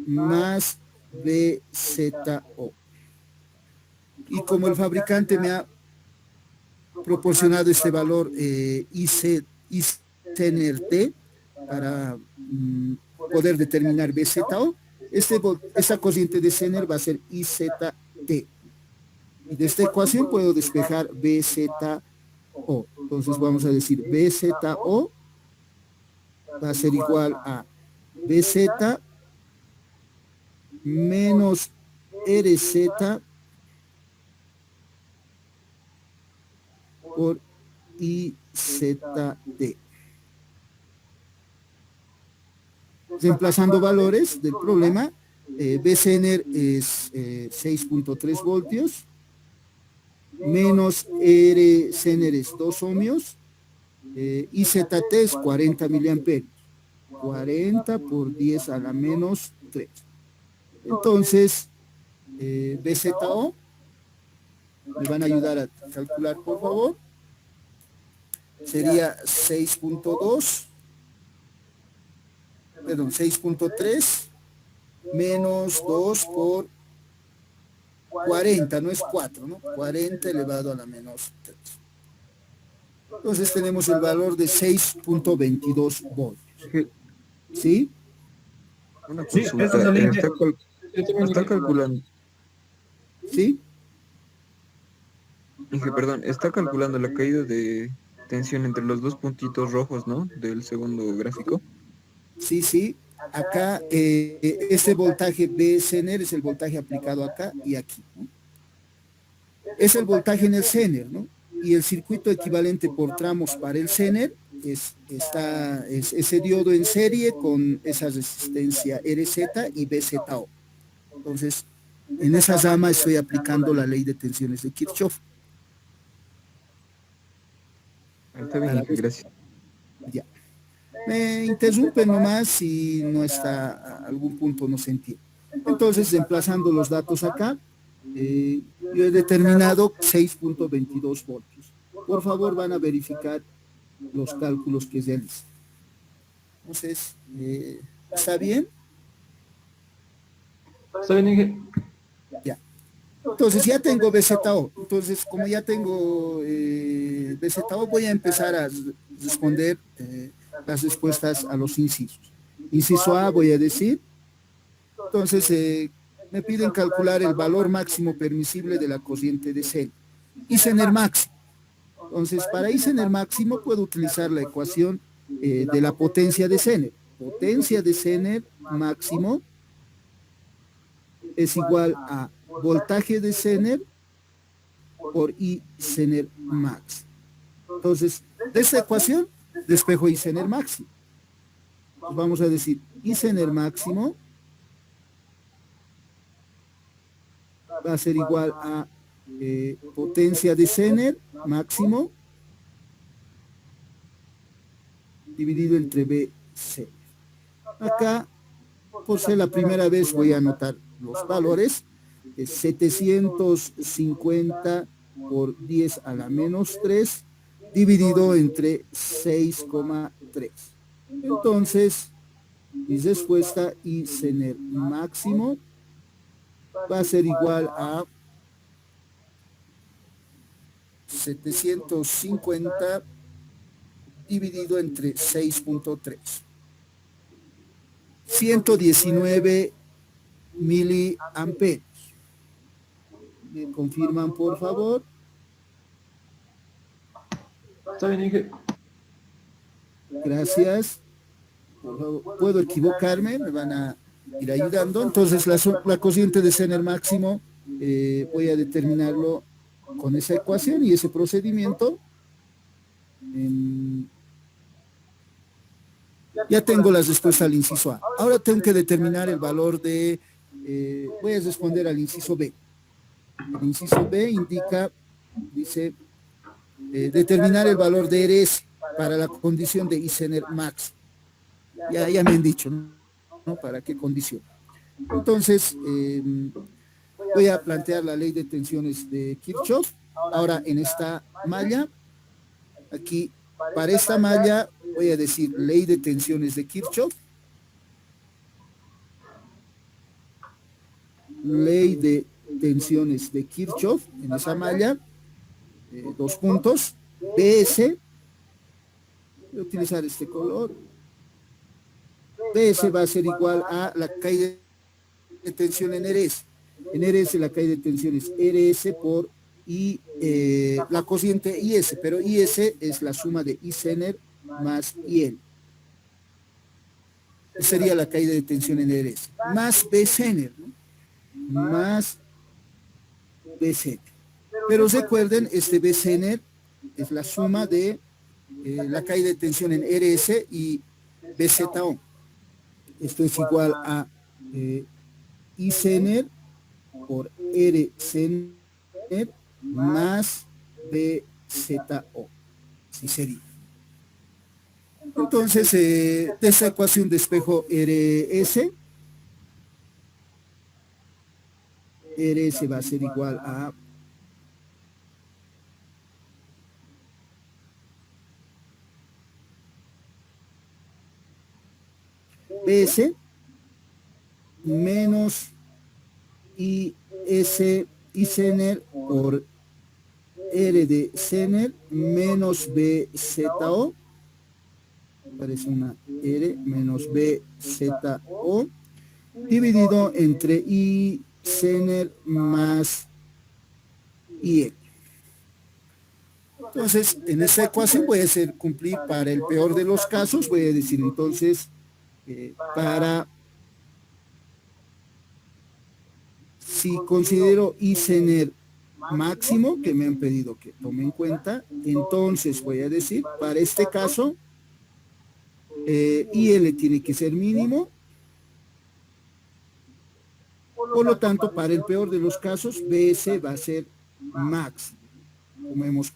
más BZO. Y como el fabricante me ha proporcionado este valor I Zener T para poder determinar BZO, esta corriente de Zener va a ser IZT. Y de esta ecuación puedo despejar BZO. Entonces vamos a decir BZO va a ser igual a BZ menos RZ por IZT. Reemplazando valores del problema, BZener es 6.3 voltios, menos RZener es 2 ohmios, IZT es 40 miliamperios, 40 por 10 a la menos 3. Entonces, BZO, me van a ayudar a calcular, por favor, sería 6.3 menos 2 por 40, no es 4, ¿no? 40 elevado a la menos 3. Entonces tenemos el valor de 6.22 voltios. ¿Sí? Una Sí, esa es consulta, la ley de... está calculando, ¿Sí? dije, perdón, está calculando la caída de tensión entre los dos puntitos rojos, ¿no? Del segundo gráfico. Sí, sí. Acá, este voltaje B Zener es el voltaje aplicado acá y aquí, ¿no? Es el voltaje en el Zener, ¿no? Y el circuito equivalente por tramos para el Zener es ese diodo en serie con esa resistencia RZ y BZO. Entonces, en esa rama estoy aplicando la ley de tensiones de Kirchhoff. Está bien, Inge, gracias. Ya. Me interrumpen nomás si no está a algún punto no se entiende. Entonces, reemplazando los datos acá, yo he determinado 6.22 voltios. Por favor, van a verificar los cálculos que realicen. Entonces, ¿está bien? ¿Está bien, Inge? Ya. Entonces ya tengo BZO. Entonces, como ya tengo BZO, voy a empezar a responder las respuestas a los incisos. Inciso A voy a decir, entonces me piden calcular el valor máximo permisible de la corriente de Zener. Y Zener máximo. Entonces, para I Zener máximo puedo utilizar la ecuación de la potencia de Zener. Potencia de Zener máximo es igual a voltaje de Zener por I Zener max. Entonces, de esta ecuación despejo I Zener máximo. Pues vamos a decir I Zener máximo va a ser igual a potencia de Zener máximo dividido entre BC. Acá, por ser la primera vez, voy a anotar los valores. 750 por 10 a la menos 3 dividido entre 6,3. Entonces, mi respuesta y Zener máximo va a ser igual a 750 dividido entre 6,3. 119 miliamperios. ¿Me confirman, por favor? Está bien, Inge. Gracias. Por favor, puedo equivocarme, me van a ir ayudando. Entonces, la cociente de Zener máximo voy a determinarlo con esa ecuación y ese procedimiento. Ya tengo las respuestas al inciso A. Ahora tengo que determinar el valor de, voy a responder al inciso B. El inciso B indica, dice, determinar el valor de RS para la condición de Zener max. Ya me han dicho, ¿no? ¿Para qué condición? Entonces, voy a plantear la ley de tensiones de Kirchhoff. Ahora, en esta malla, aquí, para esta malla, voy a decir ley de tensiones de Kirchhoff. Ley de tensiones de Kirchhoff, en esa malla, dos puntos, BS, voy a utilizar este color, BS va a ser igual a la caída de tensión en RS. En RS la caída de tensión es RS por I, la cociente IS, pero IS es la suma de I Zener más IL. Sería la caída de tensión en RS. Más B Zener, ¿no? Más B Zener. Pero recuerden, este B Zener es la suma de la caída de tensión en RS y BZO. Esto es igual a I Zener por R Zener más BZO. Así sería. Entonces, de esa ecuación despejo RS va a ser igual a BS menos IS I Zener por R de Zener menos BZO, parece una R menos BZO, dividido entre I Zener más IL. Entonces, en esta ecuación voy a hacer cumplir para el peor de los casos, voy a decir entonces, para, si considero I Zener máximo, que me han pedido que tome en cuenta, entonces voy a decir, para este caso, IL tiene que ser mínimo, por lo tanto, para el peor de los casos, BS va a ser máximo, como hemos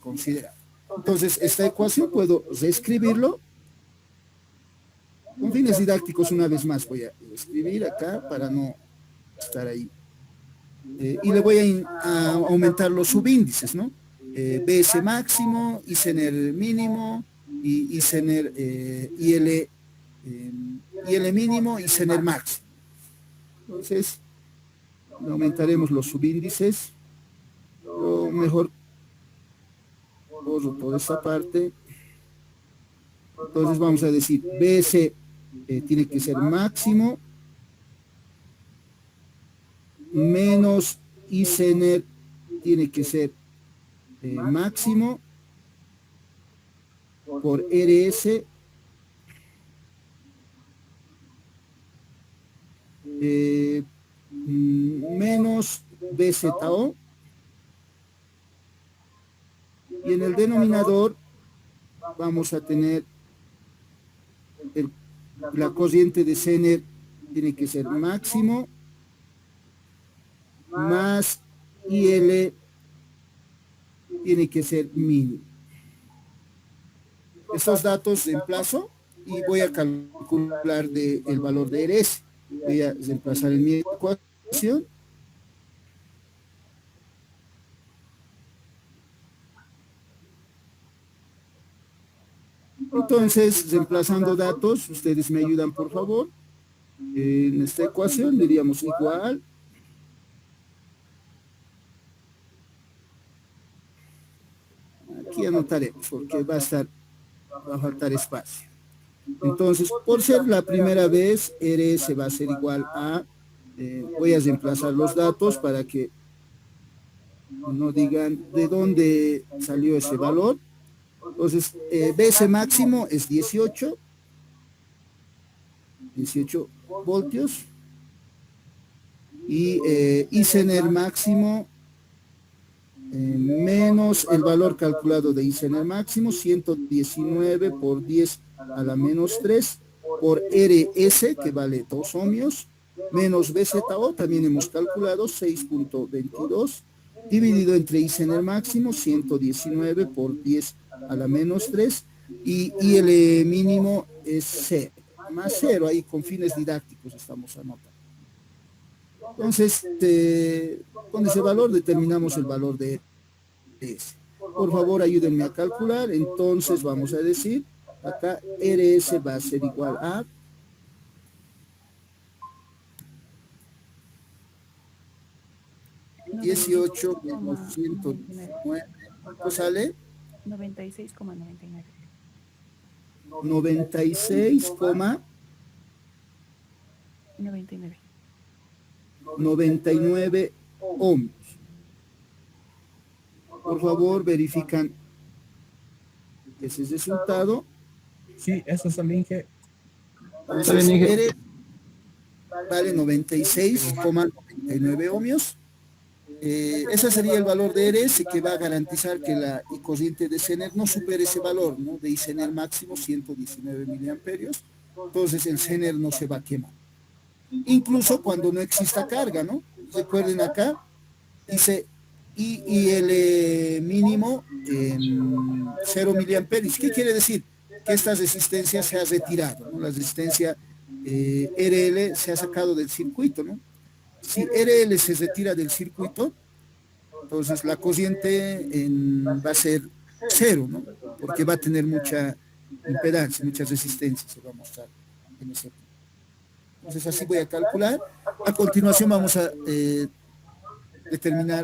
considerado. Entonces, esta ecuación puedo reescribirlo. Con fines didácticos, una vez más, voy a escribir acá para no estar ahí. Y le voy a aumentar los subíndices, ¿no? BS máximo, I Zener mínimo, y I Zener IL mínimo, I Zener máximo. Entonces, aumentaremos los subíndices. O mejor, borro toda esta parte. Entonces vamos a decir, BS tiene que ser máximo, menos I Zener tiene que ser máximo, por RS menos BZO, y en el denominador vamos a tener la cociente de Zener tiene que ser máximo más y L tiene que ser mínimo. Estos datos reemplazo y voy a calcular el valor de RS. Voy a reemplazar en mi ecuación. Entonces, reemplazando datos, ustedes me ayudan, por favor. En esta ecuación diríamos igual. Aquí anotaremos porque va a faltar espacio. Entonces, por ser la primera vez, RS va a ser igual a, voy a reemplazar los datos para que no digan de dónde salió ese valor. Entonces, BS máximo es 18 voltios y ICENER máximo menos el valor calculado de ICENER máximo, 119 por 10 a la menos 3 por RS, que vale 2 ohmios, menos BZO, también hemos calculado 6.22, dividido entre ICENER máximo, 119 por 10 a la menos 3, y el mínimo es 0, más 0, ahí con fines didácticos estamos anotando. Entonces, con ese valor determinamos el valor de RS. Por favor, ayúdenme a calcular. Entonces, vamos a decir, acá RS va a ser igual a 18 menos 109. ¿Cuánto sale? 96,99. 96,99 ohmios. Por favor, verifican ese resultado. Sí, eso es el Inge. Entonces, R vale 96,99 ohmios. Ese sería el valor de RS que va a garantizar que la corriente de Zener no supere ese valor, ¿no? De Zener máximo 119 miliamperios. Entonces el Zener no se va a quemar. Incluso cuando no exista carga, ¿no? Recuerden acá, dice y el mínimo 0 miliamperios. ¿Qué quiere decir? Que esta resistencia se ha retirado, ¿no? La resistencia RL se ha sacado del circuito, ¿no? Si RL se retira del circuito, entonces la corriente va a ser 0, ¿no? Porque va a tener mucha impedancia, mucha resistencia, se va a mostrar en ese punto. Entonces así voy a calcular. A continuación vamos a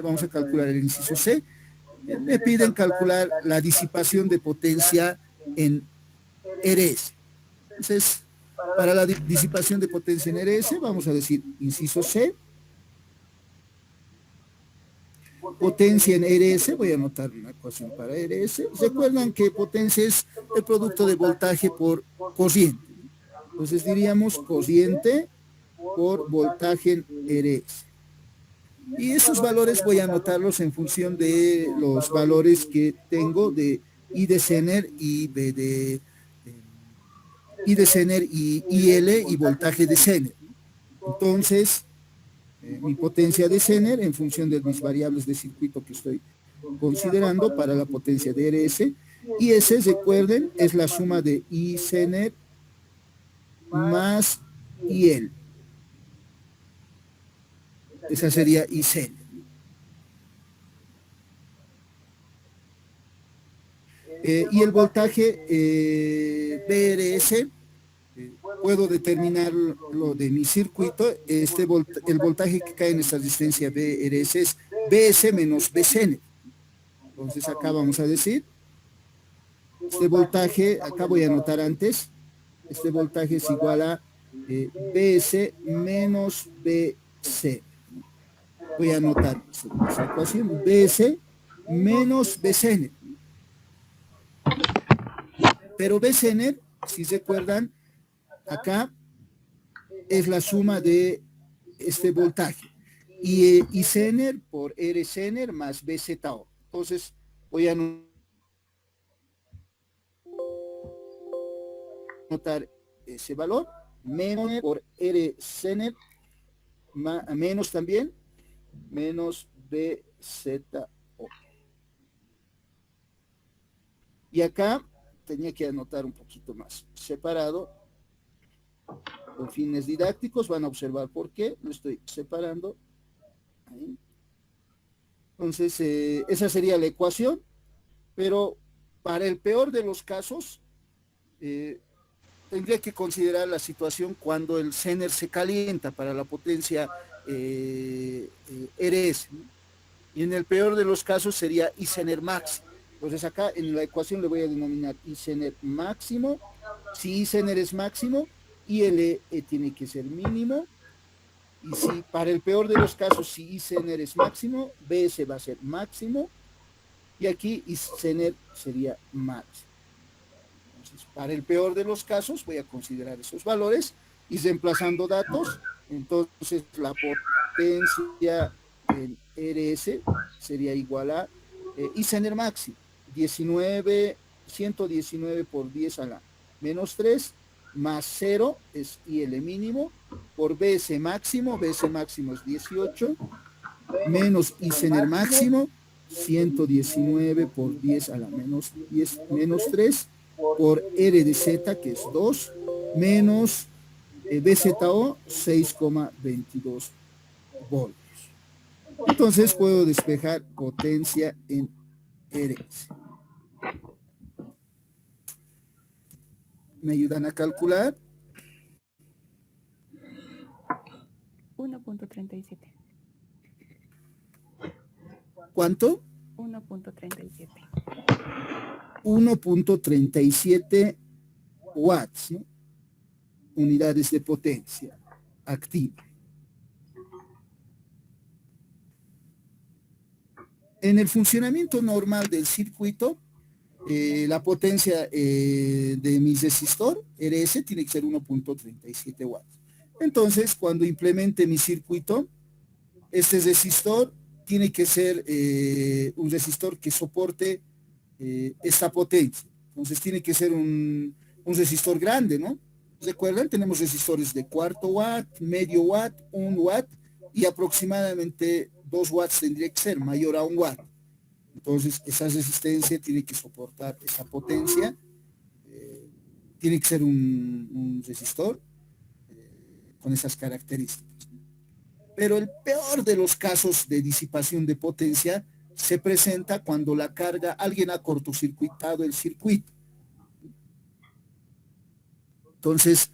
vamos a calcular el inciso C. Me piden calcular la disipación de potencia en RS. Entonces, para la disipación de potencia en RS, vamos a decir inciso C. Potencia en RS, voy a anotar una ecuación para RS. Recuerdan que potencia es el producto de voltaje por corriente. Entonces diríamos corriente por voltaje en RS. Y esos valores voy a anotarlos en función de los valores que tengo de I de Zener y B de I de Zener y IL y voltaje de Zener. Entonces, mi potencia de Zener en función de mis variables de circuito que estoy considerando para la potencia de RS. Y ese, recuerden, es la suma de I Zener más IL. Esa sería I Zener. Y el voltaje BRS, puedo determinarlo de mi circuito. El voltaje que cae en esta resistencia BRS es BS menos BCN. Entonces acá vamos a decir, este voltaje, acá voy a anotar antes, este voltaje es igual a BS menos BC. Voy a anotar esa ecuación, BS menos BCN. Pero BCN, si recuerdan, acá es la suma de este voltaje. Y Zener por R Zener más BZO. Entonces voy a anotar ese valor, menos por R Zener, menos también, menos BZO. ZO. Y acá tenía que anotar un poquito más separado. Con fines didácticos van a observar por qué lo estoy separando. Ahí. Entonces, esa sería la ecuación, pero para el peor de los casos, tendría que considerar la situación cuando el Zener se calienta para la potencia RS, ¿no? Y en el peor de los casos sería I Zener máximo. Entonces acá en la ecuación le voy a denominar I Zener máximo. Si I Zener es máximo, ILE tiene que ser mínimo. Y si para el peor de los casos, si I Zener es máximo, BS va a ser máximo. Y aquí I Zener sería máximo. Entonces, para el peor de los casos, voy a considerar esos valores y reemplazando datos, entonces la potencia en RS sería igual a I Zener máximo, 119 por 10 a la menos 3, más 0 es IL mínimo, por BS máximo es 18, menos I Zener máximo, 119 por 10 a la menos 3, por R de Z, que es 2, menos BZO, 6,22 voltios. Entonces puedo despejar potencia en RS. ¿Me ayudan a calcular? 1.37. ¿Cuánto? 1.37. 1.37 watts, ¿no? Unidades de potencia activa. En el funcionamiento normal del circuito, la potencia de mi resistor RS tiene que ser 1.37 watts. Entonces, cuando implemente mi circuito, este resistor tiene que ser un resistor que soporte esta potencia. Entonces tiene que ser un resistor grande, ¿no? Recuerden, tenemos resistores de cuarto watt, medio watt, 1 watt y aproximadamente 2 watts tendría que ser, mayor a 1 watt. Entonces esa resistencia tiene que soportar esa potencia, tiene que ser un resistor con esas características. Pero el peor de los casos de disipación de potencia se presenta cuando la carga, alguien ha cortocircuitado el circuito. Entonces,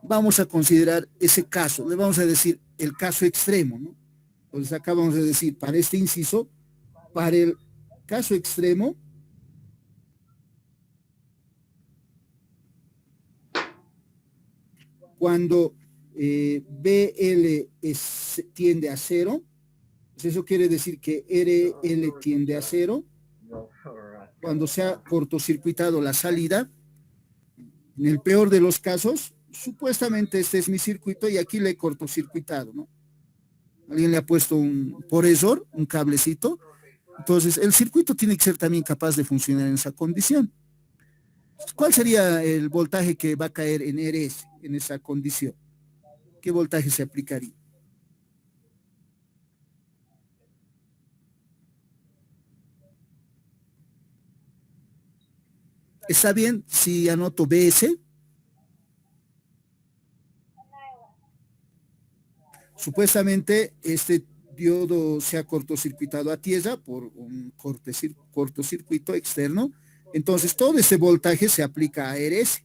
vamos a considerar ese caso, le vamos a decir el caso extremo, ¿no? Entonces acá vamos a decir, para este inciso, para el caso extremo, cuando BL tiende a 0, pues eso quiere decir que RL tiende a 0, cuando se ha cortocircuitado la salida. En el peor de los casos, supuestamente este es mi circuito y aquí le he cortocircuitado, ¿no? Alguien le ha puesto un poresor, un cablecito. Entonces, el circuito tiene que ser también capaz de funcionar en esa condición. ¿Cuál sería el voltaje que va a caer en RS en esa condición? ¿Qué voltaje se aplicaría? ¿Está bien si anoto BS? Supuestamente este diodo se ha cortocircuitado a tierra por un cortocircuito externo. Entonces todo ese voltaje se aplica a RS.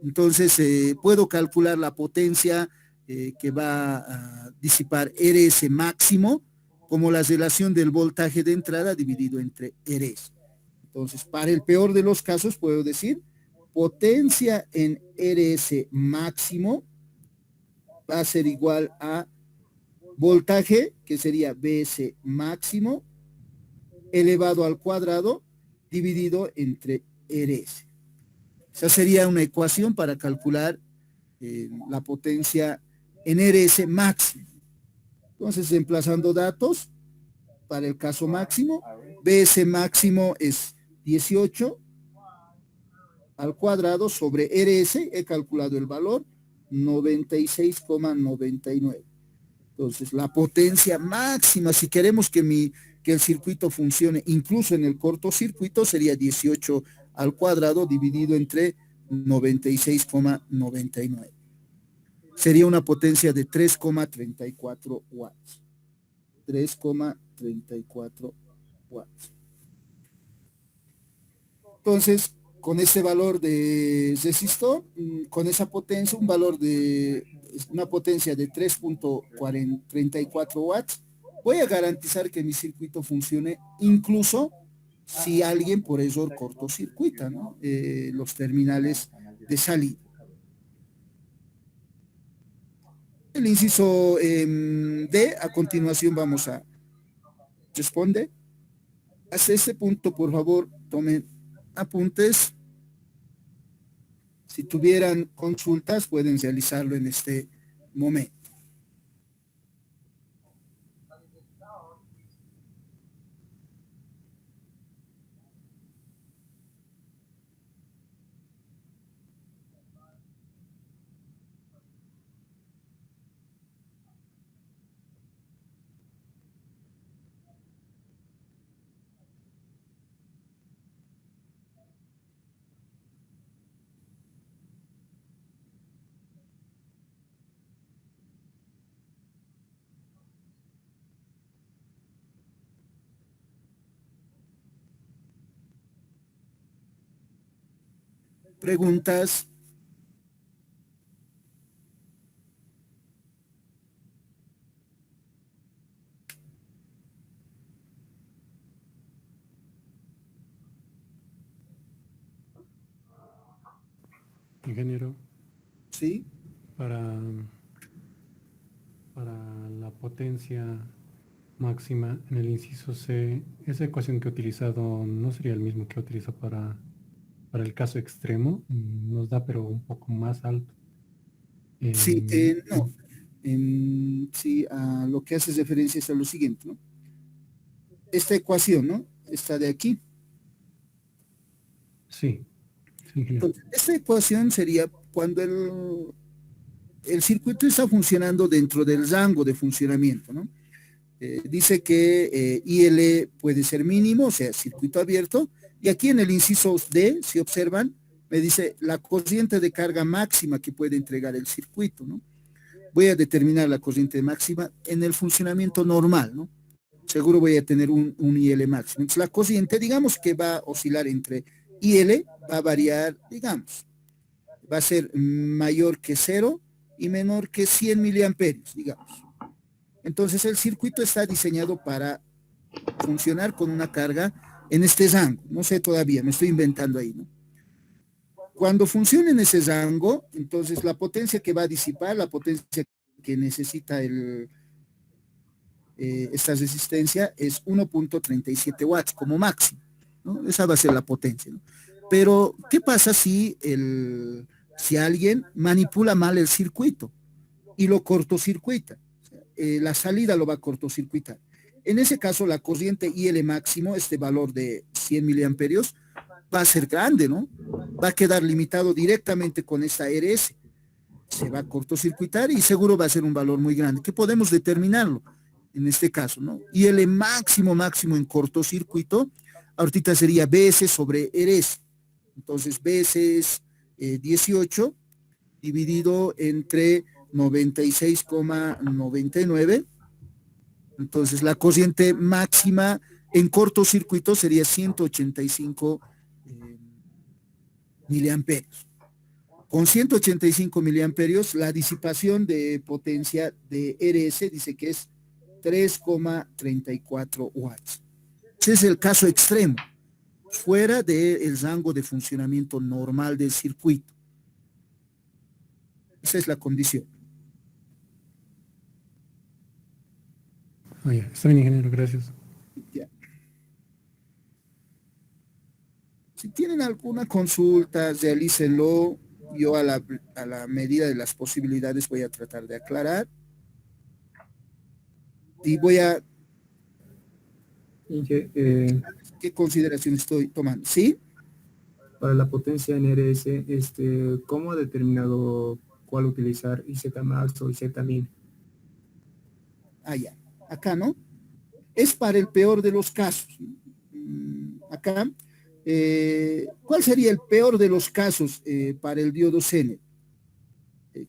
Entonces puedo calcular la potencia que va a disipar RS máximo como la relación del voltaje de entrada dividido entre RS. Entonces, para el peor de los casos, puedo decir, potencia en RS máximo va a ser igual a voltaje, que sería BS máximo, elevado al cuadrado, dividido entre RS. Esa sería una ecuación para calcular la potencia en RS máximo. Entonces, reemplazando datos, para el caso máximo, BS máximo es 18 al cuadrado sobre RS, he calculado el valor, 96,99. Entonces, la potencia máxima, si queremos que el circuito funcione, incluso en el cortocircuito, sería 18 al cuadrado dividido entre 96,99. Sería una potencia de 3,34 watts. 3,34 watts. Entonces, con ese valor de resistor, con esa potencia, una potencia de 3,34 watts, voy a garantizar que mi circuito funcione incluso si alguien por error cortocircuita, ¿no? Los terminales de salida. El inciso D, a continuación vamos a responder. Hasta este punto, por favor, tomen apuntes. Si tuvieran consultas, pueden realizarlo en este momento. Preguntas. Ingeniero, ¿Sí? para la potencia máxima en el inciso C, esa ecuación que he utilizado no sería el mismo que utilizo para el caso extremo. Nos da pero un poco más alto. Sí, no. Sí, a lo que haces referencia es a lo siguiente, ¿no? Esta ecuación, ¿no? Esta de aquí. Sí, sí, ingeniero. Entonces, esta ecuación sería cuando el circuito está funcionando dentro del rango de funcionamiento, ¿no? Dice que IL puede ser mínimo, o sea, circuito abierto, y aquí en el inciso D, si observan, me dice la corriente de carga máxima que puede entregar el circuito, ¿no? Voy a determinar la corriente máxima en el funcionamiento normal, ¿no? Seguro voy a tener un IL máximo. Entonces la corriente, digamos que va a oscilar entre IL, va a variar, digamos, va a ser mayor que 0 y menor que 100 miliamperios, digamos. Entonces el circuito está diseñado para funcionar con una carga en este rango. No sé todavía, me estoy inventando ahí, ¿no? Cuando funcione en ese rango, entonces la potencia que va a disipar, la potencia que necesita esta resistencia es 1,37 watts como máximo, ¿no? Esa va a ser la potencia, ¿no? Pero, ¿qué pasa si alguien manipula mal el circuito y lo cortocircuita? La salida lo va a cortocircuitar. En ese caso, la corriente IL máximo, este valor de 100 miliamperios, va a ser grande, ¿no? Va a quedar limitado directamente con esta RS. Se va a cortocircuitar y seguro va a ser un valor muy grande, que podemos determinarlo en este caso, ¿no? IL máximo en cortocircuito, ahorita sería BS sobre RS. Entonces, BS es 18 dividido entre 96,99. Entonces, la corriente máxima en cortocircuito sería 185 miliamperios. Con 185 miliamperios, la disipación de potencia de RS dice que es 3,34 watts. Ese es el caso extremo, fuera del rango de funcionamiento normal del circuito. Esa es la condición. Ah, ya. Está bien, ingeniero, gracias. Ya. Si tienen alguna consulta, realícenlo. Yo a la medida de las posibilidades voy a tratar de aclarar. Y voy a... ¿Qué consideración estoy tomando? ¿Sí? Para la potencia en RS, ¿cómo ha determinado cuál utilizar, IZ Max o IZ Min? allá, acá, ¿no? Es para el peor de los casos. Acá, ¿cuál sería el peor de los casos para el diodo Zener?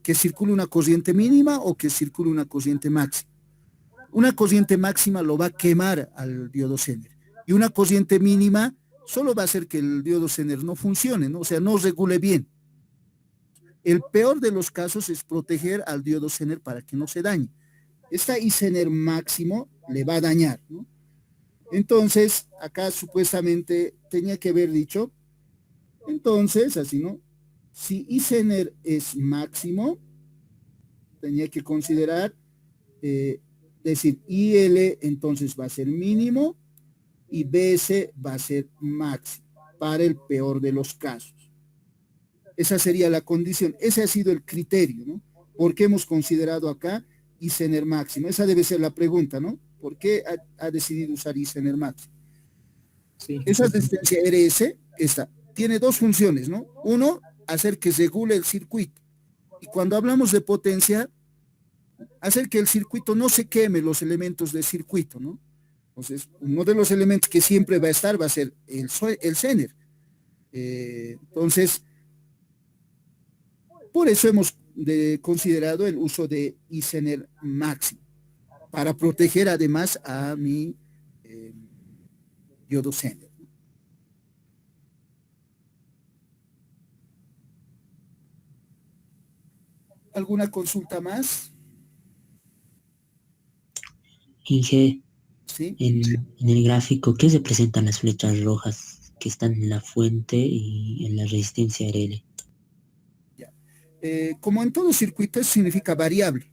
¿Que circule una corriente mínima o que circule una corriente máxima? Una corriente máxima lo va a quemar al diodo Zener y una corriente mínima solo va a hacer que el diodo Zener no funcione, ¿no? O sea, no regule bien. El peor de los casos es proteger al diodo Zener para que no se dañe. Esta I Zener máximo le va a dañar, ¿no? Entonces, acá supuestamente tenía que haber dicho, entonces, así, ¿no? Si I Zener es máximo, tenía que considerar, decir, IL entonces va a ser mínimo y BS va a ser máximo para el peor de los casos. Esa sería la condición, ese ha sido el criterio, ¿no? ¿Por qué hemos considerado acá I Zener máximo? Esa debe ser la pregunta, ¿no? ¿Por qué ha decidido usar I Zener máximo? Sí, Esa exacto. resistencia RS, esta, tiene dos funciones, ¿no? Uno, hacer que regule el circuito. Y cuando hablamos de potencia, hacer que el circuito no se queme los elementos del circuito, ¿no? Entonces, uno de los elementos que siempre va a estar va a ser el Zener. Entonces, por eso hemos considerado el uso de I Zener máximo, para proteger además a mi diodo Zener. ¿Alguna consulta más? Inge, ¿Sí? en el gráfico, ¿qué representan las flechas rojas que están en la fuente y en la resistencia RL? Ya. Como en todo circuito, eso significa variable.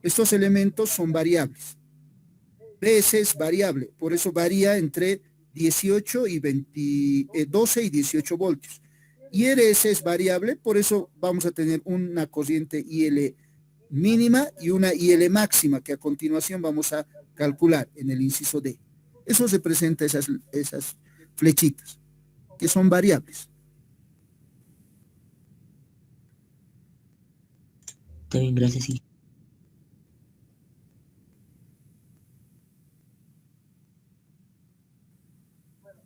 Estos elementos son variables. BS es variable, por eso varía entre 18 y 12 y 18 voltios. Y RS es variable, por eso vamos a tener una corriente IL mínima y una IL máxima, que a continuación vamos a calcular en el inciso D. Eso representa esas flechitas, que son variables. Está bien, gracias, Inge.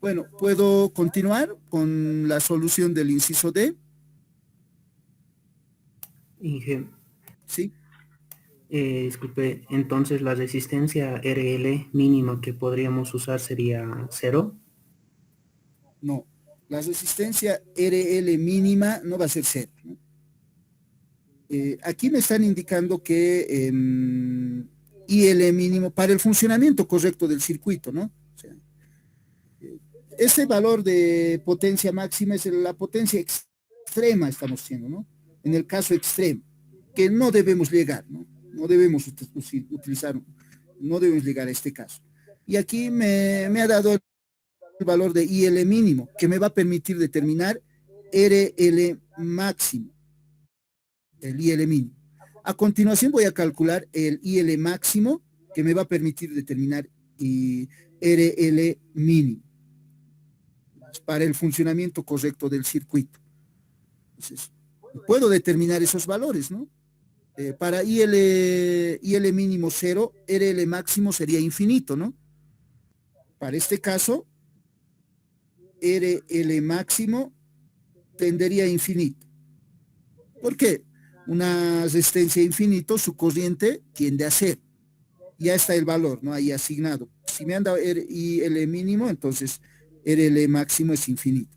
Bueno, ¿puedo continuar con la solución del inciso D? Inge, Sí. disculpe, entonces la resistencia RL mínima que podríamos usar sería 0. No, la resistencia RL mínima no va a ser cero, ¿no? Aquí me están indicando que IL mínimo para el funcionamiento correcto del circuito, ¿no? O sea, este valor de potencia máxima es la potencia extrema, estamos diciendo, ¿no? En el caso extremo, que no debemos llegar, ¿no? No debemos utilizar, no debemos llegar a este caso. Y aquí me ha dado el valor de IL mínimo, que me va a permitir determinar RL máximo, el IL mínimo. A continuación voy a calcular el IL máximo, que me va a permitir determinar RL mínimo para el funcionamiento correcto del circuito. Entonces, puedo determinar esos valores, ¿no? Para IL mínimo 0, RL máximo sería infinito, ¿no? Para este caso, RL máximo tendería a infinito. ¿Por qué? Una resistencia infinito, su corriente tiende a cero. Ya está el valor, ¿no? Ahí asignado. Si me han dado RL mínimo, entonces RL máximo es infinito.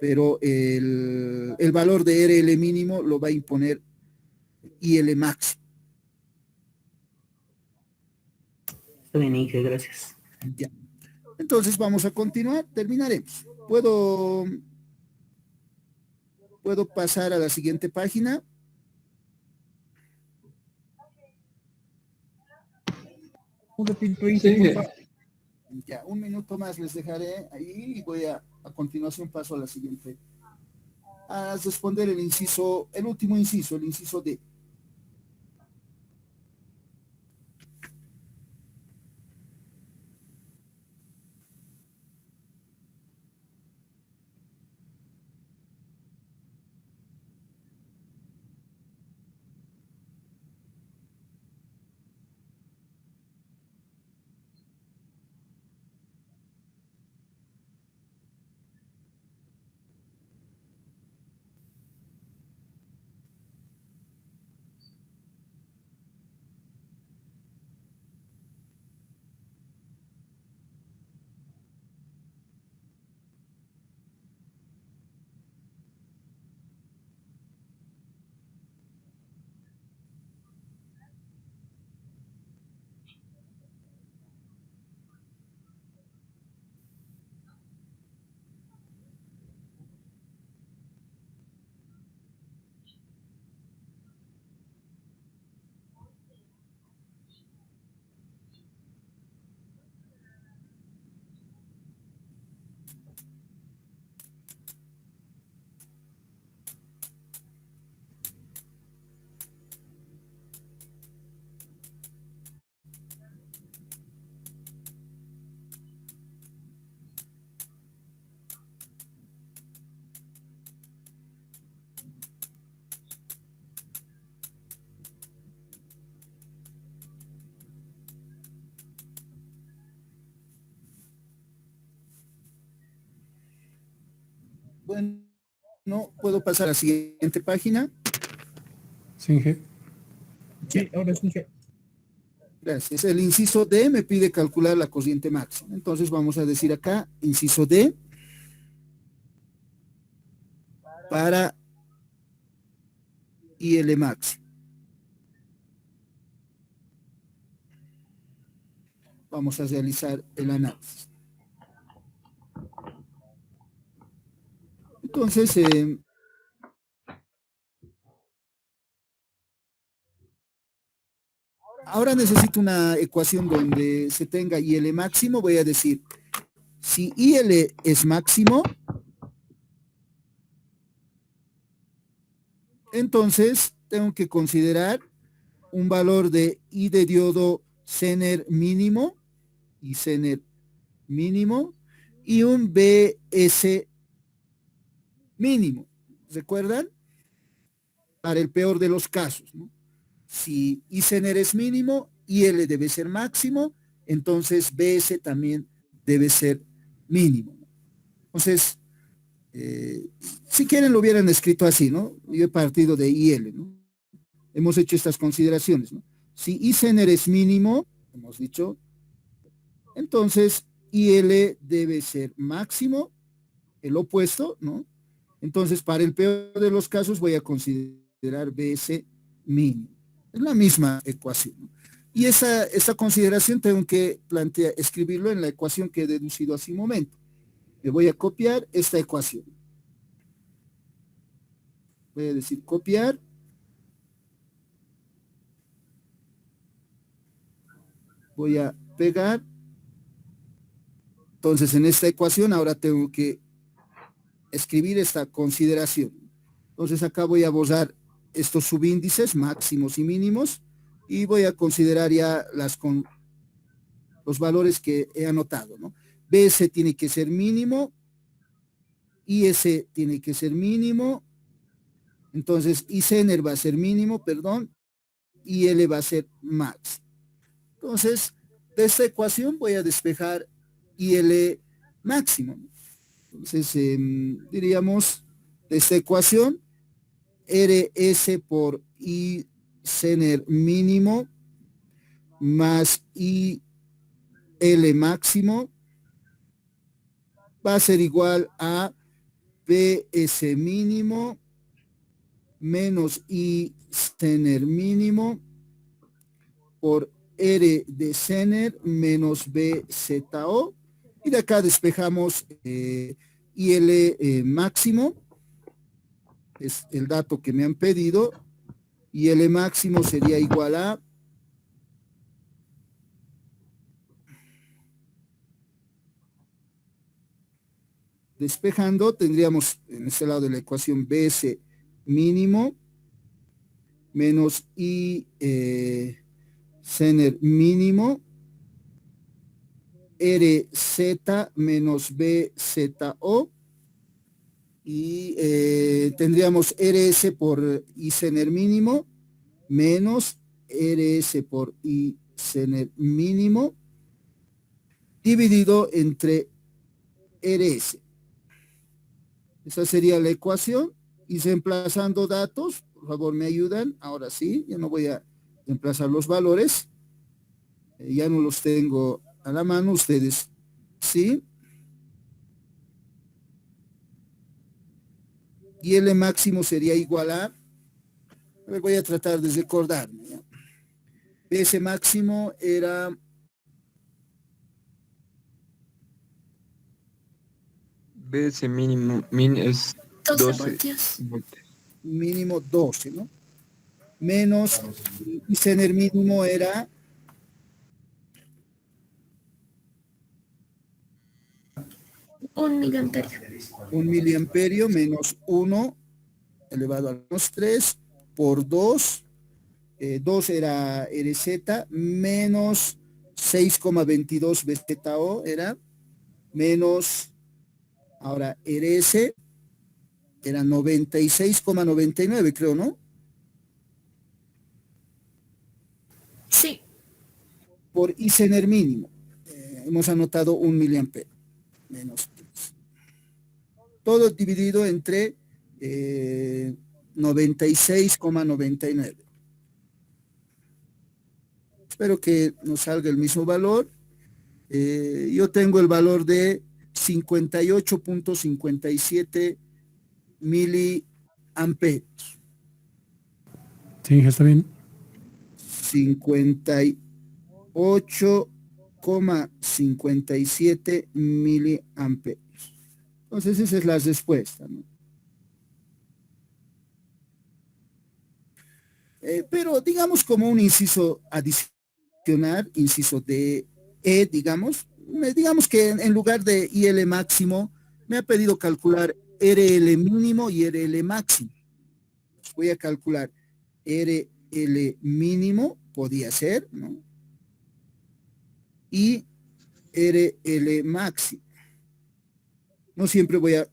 Pero el valor de RL mínimo lo va a imponer IL máximo. Está bien, Inge, gracias. Ya. Entonces vamos a continuar, terminaremos. ¿Puedo pasar a la siguiente página? Un ratito, Inge, Sí, por favor. Ya, un minuto más les dejaré ahí y voy a continuación paso a la siguiente. A responder el inciso, el último inciso, el inciso D. Bueno, puedo pasar a la siguiente página. Singe. Sí, ahora sí. Gracias. El inciso D me pide calcular la corriente máxima. Entonces vamos a decir acá, inciso D, para IL máximo. Vamos a realizar el análisis. Entonces, ahora necesito una ecuación donde se tenga IL máximo. Voy a decir, si IL es máximo, entonces tengo que considerar un valor de I de diodo Zener mínimo y Zener mínimo y un BS mínimo. ¿Recuerdan? Para el peor de los casos, ¿no? Si I Zener es mínimo, IL debe ser máximo, entonces BS también debe ser mínimo. Entonces, si quieren lo hubieran escrito así, ¿no? Yo he partido de IL, ¿no? Hemos hecho estas consideraciones, ¿no? Si I Zener es mínimo, hemos dicho, entonces IL debe ser máximo, el opuesto, ¿no? Entonces, para el peor de los casos voy a considerar BS mínimo. Es la misma ecuación, ¿no? Y esa consideración tengo que escribirlo en la ecuación que he deducido hace un momento. Le voy a copiar esta ecuación. Voy a decir copiar. Voy a pegar. Entonces, en esta ecuación ahora tengo que escribir esta consideración. Entonces, acá voy a borrar estos subíndices máximos y mínimos y voy a considerar ya los valores que he anotado, ¿no? BS tiene que ser mínimo, IS tiene que ser mínimo, entonces IZener va a ser mínimo, perdón, IL va a ser max. Entonces, de esta ecuación voy a despejar IL máximo. Entonces, diríamos, de esta ecuación, RS por I Zener mínimo más IL máximo va a ser igual a PS mínimo menos I Zener mínimo por R de Zener menos BZO. Y de acá despejamos IL máximo, es el dato que me han pedido, y el máximo sería igual a despejando, tendríamos en este lado de la ecuación BS mínimo menos I Zener mínimo RZ menos BZO y tendríamos RS por I Zener mínimo menos RS por I Zener mínimo dividido entre RS. Esa sería la ecuación. Y reemplazando datos, por favor me ayudan. Ahora sí, ya no voy a reemplazar los valores. Ya no los tengo a la mano, ustedes sí. Y el máximo sería igual a ver, voy a tratar de recordarme, ¿ya? Ese máximo era BS mínimo es 12 voltios. mínimo 12, ¿no? Menos y Zener mínimo era 1 miliamperio menos 1 elevado a menos 3 por 2. 2 era RZ menos 6,22 BZO era menos, ahora RS era 96,99 creo, ¿no? Sí. Por I Zener mínimo. Hemos anotado 1 miliamperio menos 3. todo dividido entre 96,99. Espero que nos salga el mismo valor. Yo tengo el valor de 58,57 miliamperios. Sí, está bien. 58,57 miliamperios. Entonces esa es la respuesta, ¿no? Pero digamos como un inciso adicional, inciso de digamos que en lugar de IL máximo, me ha pedido calcular RL mínimo y RL máximo. Voy a calcular RL mínimo, podía ser, ¿no? Y RL máximo. No siempre voy a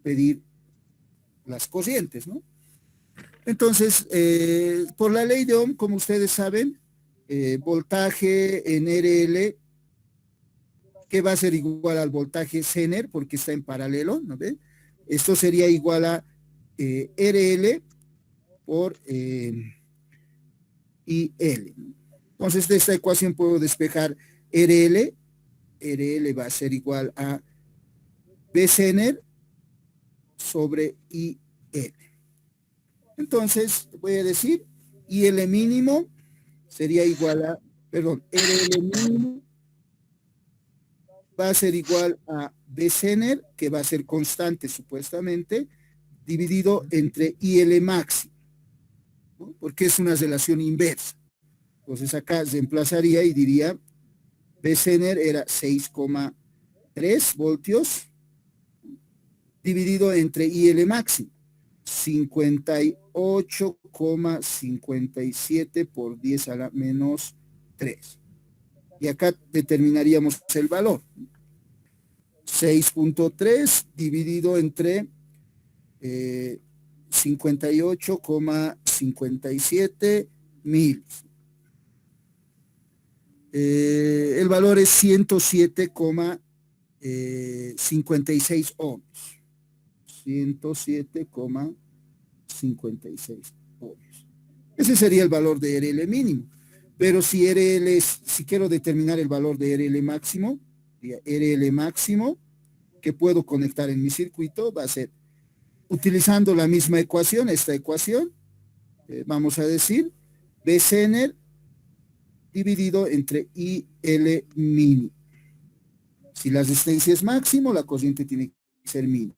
pedir las corrientes, ¿no? Entonces, por la ley de Ohm, como ustedes saben, voltaje en RL, que va a ser igual al voltaje Zener, porque está en paralelo, ¿no ven? Esto sería igual a RL por IL. Entonces, de esta ecuación puedo despejar RL va a ser igual a B Zener sobre IL. Entonces, voy a decir, IL mínimo sería igual a, perdón, RL mínimo va a ser igual a B Zener, que va a ser constante supuestamente, dividido entre IL máximo, ¿no? Porque es una relación inversa. Entonces acá reemplazaría y diría, B Zener era 6,3 voltios, dividido entre IL máximo, 58,57 por 10 a la menos 3. Y acá determinaríamos el valor. 6,3 dividido entre 58,57 mil. El valor es 107,56 ohms. 107,56 ohms. Ese sería el valor de RL mínimo. Pero si quiero determinar el valor de RL máximo, RL máximo, que puedo conectar en mi circuito, va a ser, utilizando la misma ecuación, esta ecuación, vamos a decir, B Zener dividido entre IL mínimo. Si la resistencia es máximo, la corriente tiene que ser mínima.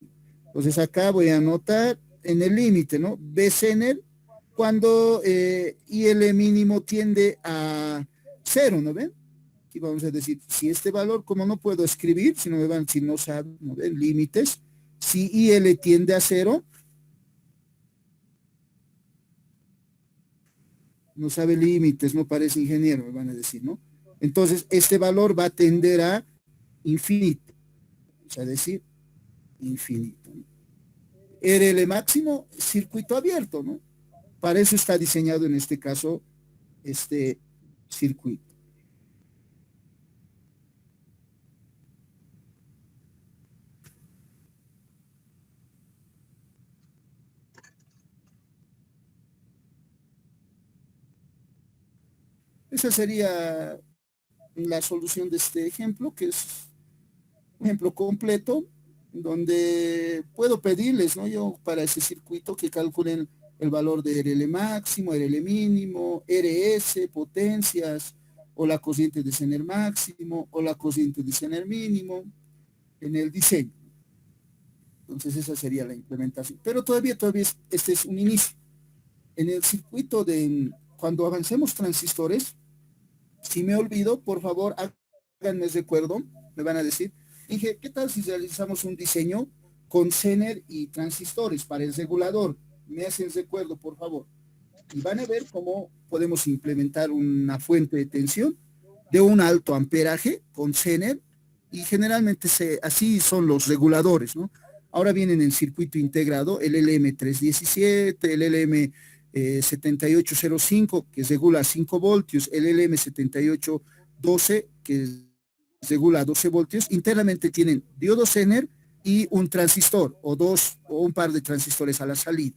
Entonces acá voy a anotar en el límite, ¿no? B Zener cuando IL mínimo tiende a 0, ¿no ven? Aquí vamos a decir, si este valor, como no puedo escribir, si no me van, si no saben, ¿no ven? Límites, si IL tiende a 0, no sabe límites, no parece ingeniero, me van a decir, ¿no? Entonces, este valor va a tender a infinito, vamos a decir, infinito, ¿no? RL máximo, circuito abierto, ¿no? Para eso está diseñado en este caso este circuito. Esa sería la solución de este ejemplo, que es un ejemplo completo, donde puedo pedirles, ¿no? Yo para ese circuito que calculen el valor de RL máximo, RL mínimo, RS, potencias, o la corriente de Zener máximo, o la corriente de Zener mínimo, en el diseño. Entonces esa sería la implementación. Pero todavía este es un inicio. En el circuito cuando avancemos transistores, si me olvido, por favor, háganme recuerdo, me van a decir, dije, ¿qué tal si realizamos un diseño con Zener y transistores para el regulador? Me hacen recuerdo, por favor. Y van a ver cómo podemos implementar una fuente de tensión de un alto amperaje con Zener, y generalmente así son los reguladores, ¿no? Ahora vienen en circuito integrado el LM317, el LM7805, que regula 5 voltios, el LM7812, que regula 12 voltios. Internamente tienen diodo Zener y un transistor o dos o un par de transistores a la salida.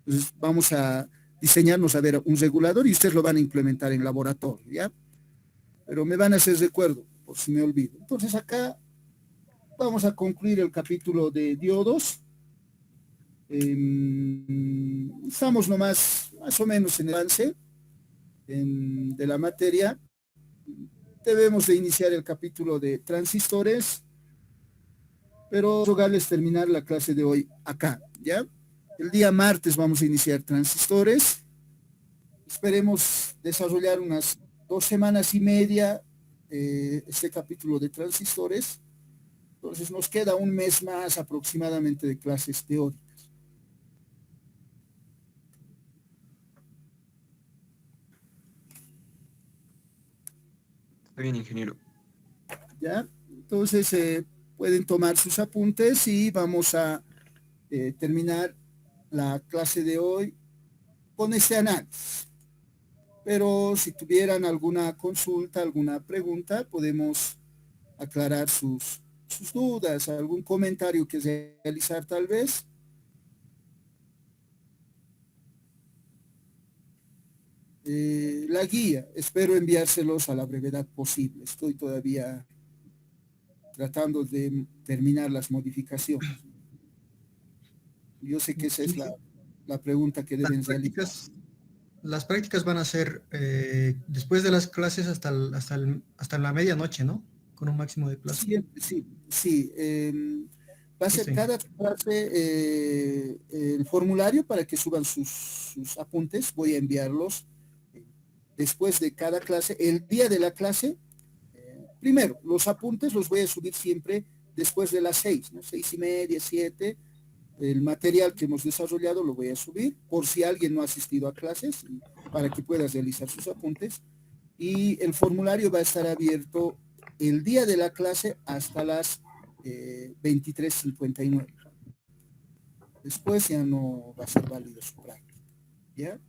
Entonces vamos a diseñarnos a ver un regulador y ustedes lo van a implementar en laboratorio, ¿ya? Pero me van a hacer recuerdo, por si me olvido. Entonces acá vamos a concluir el capítulo de diodos. Estamos nomás, más o menos en el avance de la materia. Debemos de iniciar el capítulo de transistores, pero rogarles terminar la clase de hoy acá, ¿ya? El día martes vamos a iniciar transistores. Esperemos desarrollar unas 2 semanas y media este capítulo de transistores. Entonces nos queda un mes más aproximadamente de clases teóricas. Está bien, ingeniero. ¿Ya? Entonces pueden tomar sus apuntes y vamos a terminar la clase de hoy con este análisis. Pero si tuvieran alguna consulta, alguna pregunta, podemos aclarar sus dudas, algún comentario que realizar tal vez. La guía, espero enviárselos a la brevedad posible. Estoy todavía tratando de terminar las modificaciones. Yo sé que esa es la pregunta que deben realizar. Las prácticas van a ser después de las clases hasta la medianoche, ¿no? Con un máximo de plazo. Sí. Va a ser cada clase el formulario para que suban sus apuntes. Voy a enviarlos después de cada clase. El día de la clase, primero, los apuntes los voy a subir siempre después de las 6, ¿no? 6:30, 7. El material que hemos desarrollado lo voy a subir por si alguien no ha asistido a clases, para que pueda realizar sus apuntes. Y el formulario va a estar abierto el día de la clase hasta las 23:59. Después ya no va a ser válido su práctica. ¿Ya?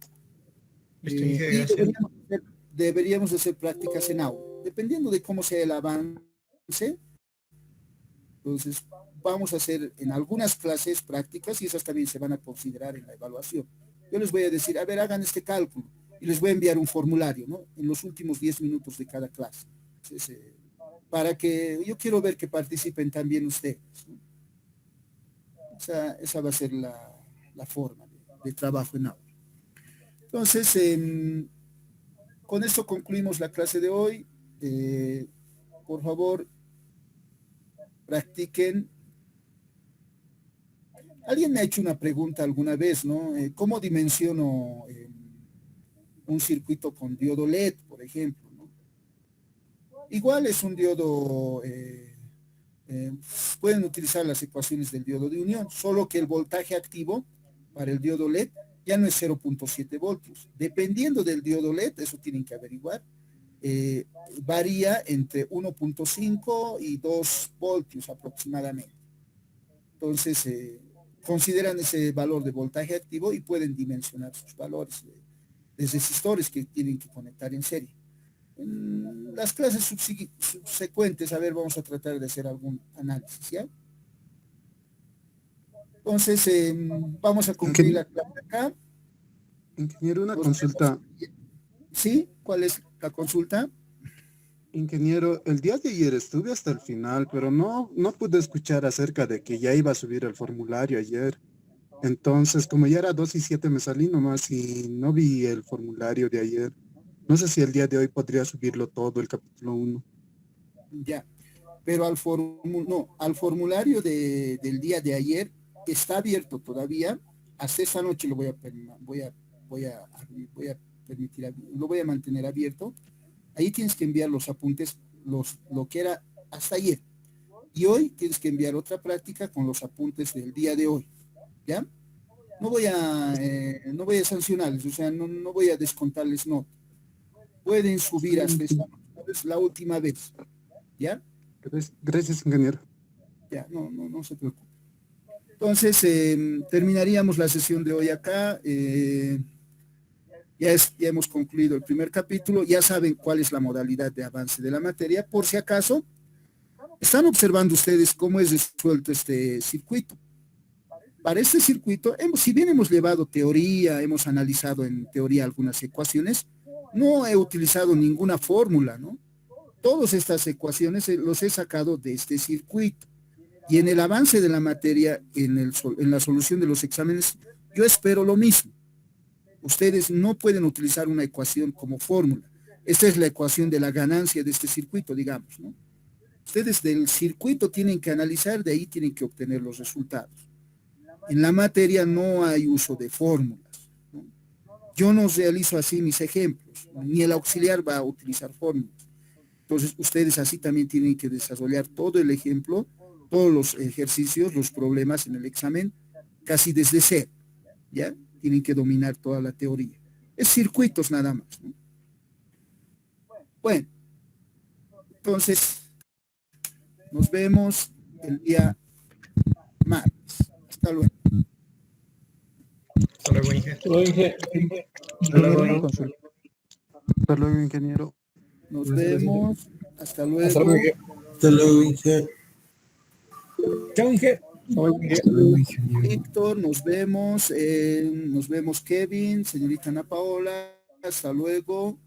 Deberíamos de hacer prácticas en aula, dependiendo de cómo sea el avance. Entonces, vamos a hacer en algunas clases prácticas y esas también se van a considerar en la evaluación. Yo les voy a decir, a ver, hagan este cálculo y les voy a enviar un formulario, ¿no? En los últimos 10 minutos de cada clase. Entonces, para que yo quiero ver que participen también ustedes, ¿no? Esa va a ser la forma de trabajo en aula. Entonces, con esto concluimos la clase de hoy. Por favor, practiquen. Alguien me ha hecho una pregunta alguna vez, ¿no? ¿Cómo dimensiono un circuito con diodo LED, por ejemplo, ¿no? Igual es un diodo, pueden utilizar las ecuaciones del diodo de unión, solo que el voltaje activo para el diodo LED ya no es 0.7 voltios. Dependiendo del diodo LED, eso tienen que averiguar, varía entre 1.5 y 2 voltios aproximadamente. Entonces, consideran ese valor de voltaje activo y pueden dimensionar sus valores de resistores que tienen que conectar en serie. En las clases subsecuentes, a ver, vamos a tratar de hacer algún análisis, ¿ya? Entonces, vamos a concluir la clase acá. Ingeniero, una consulta. ¿Sí? ¿Cuál es la consulta? Ingeniero, el día de ayer estuve hasta el final, pero no pude escuchar acerca de que ya iba a subir el formulario ayer. Entonces, como ya era 2:07, me salí nomás y no vi el formulario de ayer. No sé si el día de hoy podría subirlo todo, el capítulo 1. Ya, pero al formulario del día de ayer está abierto todavía. Hasta esta noche lo voy a permitir, lo voy a mantener abierto. Ahí tienes que enviar los apuntes, lo que era hasta ayer. Y hoy tienes que enviar otra práctica con los apuntes del día de hoy. ¿Ya? No voy a sancionarles, o sea, no voy a descontarles nota. Pueden subir hasta esta noche. Es la última vez. ¿Ya? Gracias, ingeniero. Ya, no se preocupe. Entonces, terminaríamos la sesión de hoy acá. Ya hemos concluido el primer capítulo. Ya saben cuál es la modalidad de avance de la materia. Por si acaso, Están observando ustedes cómo es resuelto este circuito. Para este circuito, si bien hemos llevado teoría, hemos analizado en teoría algunas ecuaciones, no he utilizado ninguna fórmula, ¿no? Todas estas ecuaciones los he sacado de este circuito. Y en el avance de la materia, en la solución de los exámenes, yo espero lo mismo. Ustedes no pueden utilizar una ecuación como fórmula. Esta es la ecuación de la ganancia de este circuito, digamos, ¿no? Ustedes del circuito tienen que analizar, de ahí tienen que obtener los resultados. En la materia no hay uso de fórmulas, ¿no? Yo no realizo así mis ejemplos, ni el auxiliar va a utilizar fórmulas. Entonces, ustedes así también tienen que desarrollar todo el ejemplo, todos los ejercicios, los problemas en el examen, casi desde cero, ¿ya? Tienen que dominar toda la teoría. Es circuitos nada más, ¿no? Bueno, entonces, nos vemos el día martes. Hasta luego. Hasta luego, Inge. Hasta luego. Hasta luego, ingeniero. Nos vemos. Hasta luego. Hasta luego, Inge. Hasta luego, Inge. Chao, Inge. Hasta luego, ingeniero. Víctor, nos vemos. Kevin, señorita Ana Paola. Hasta luego.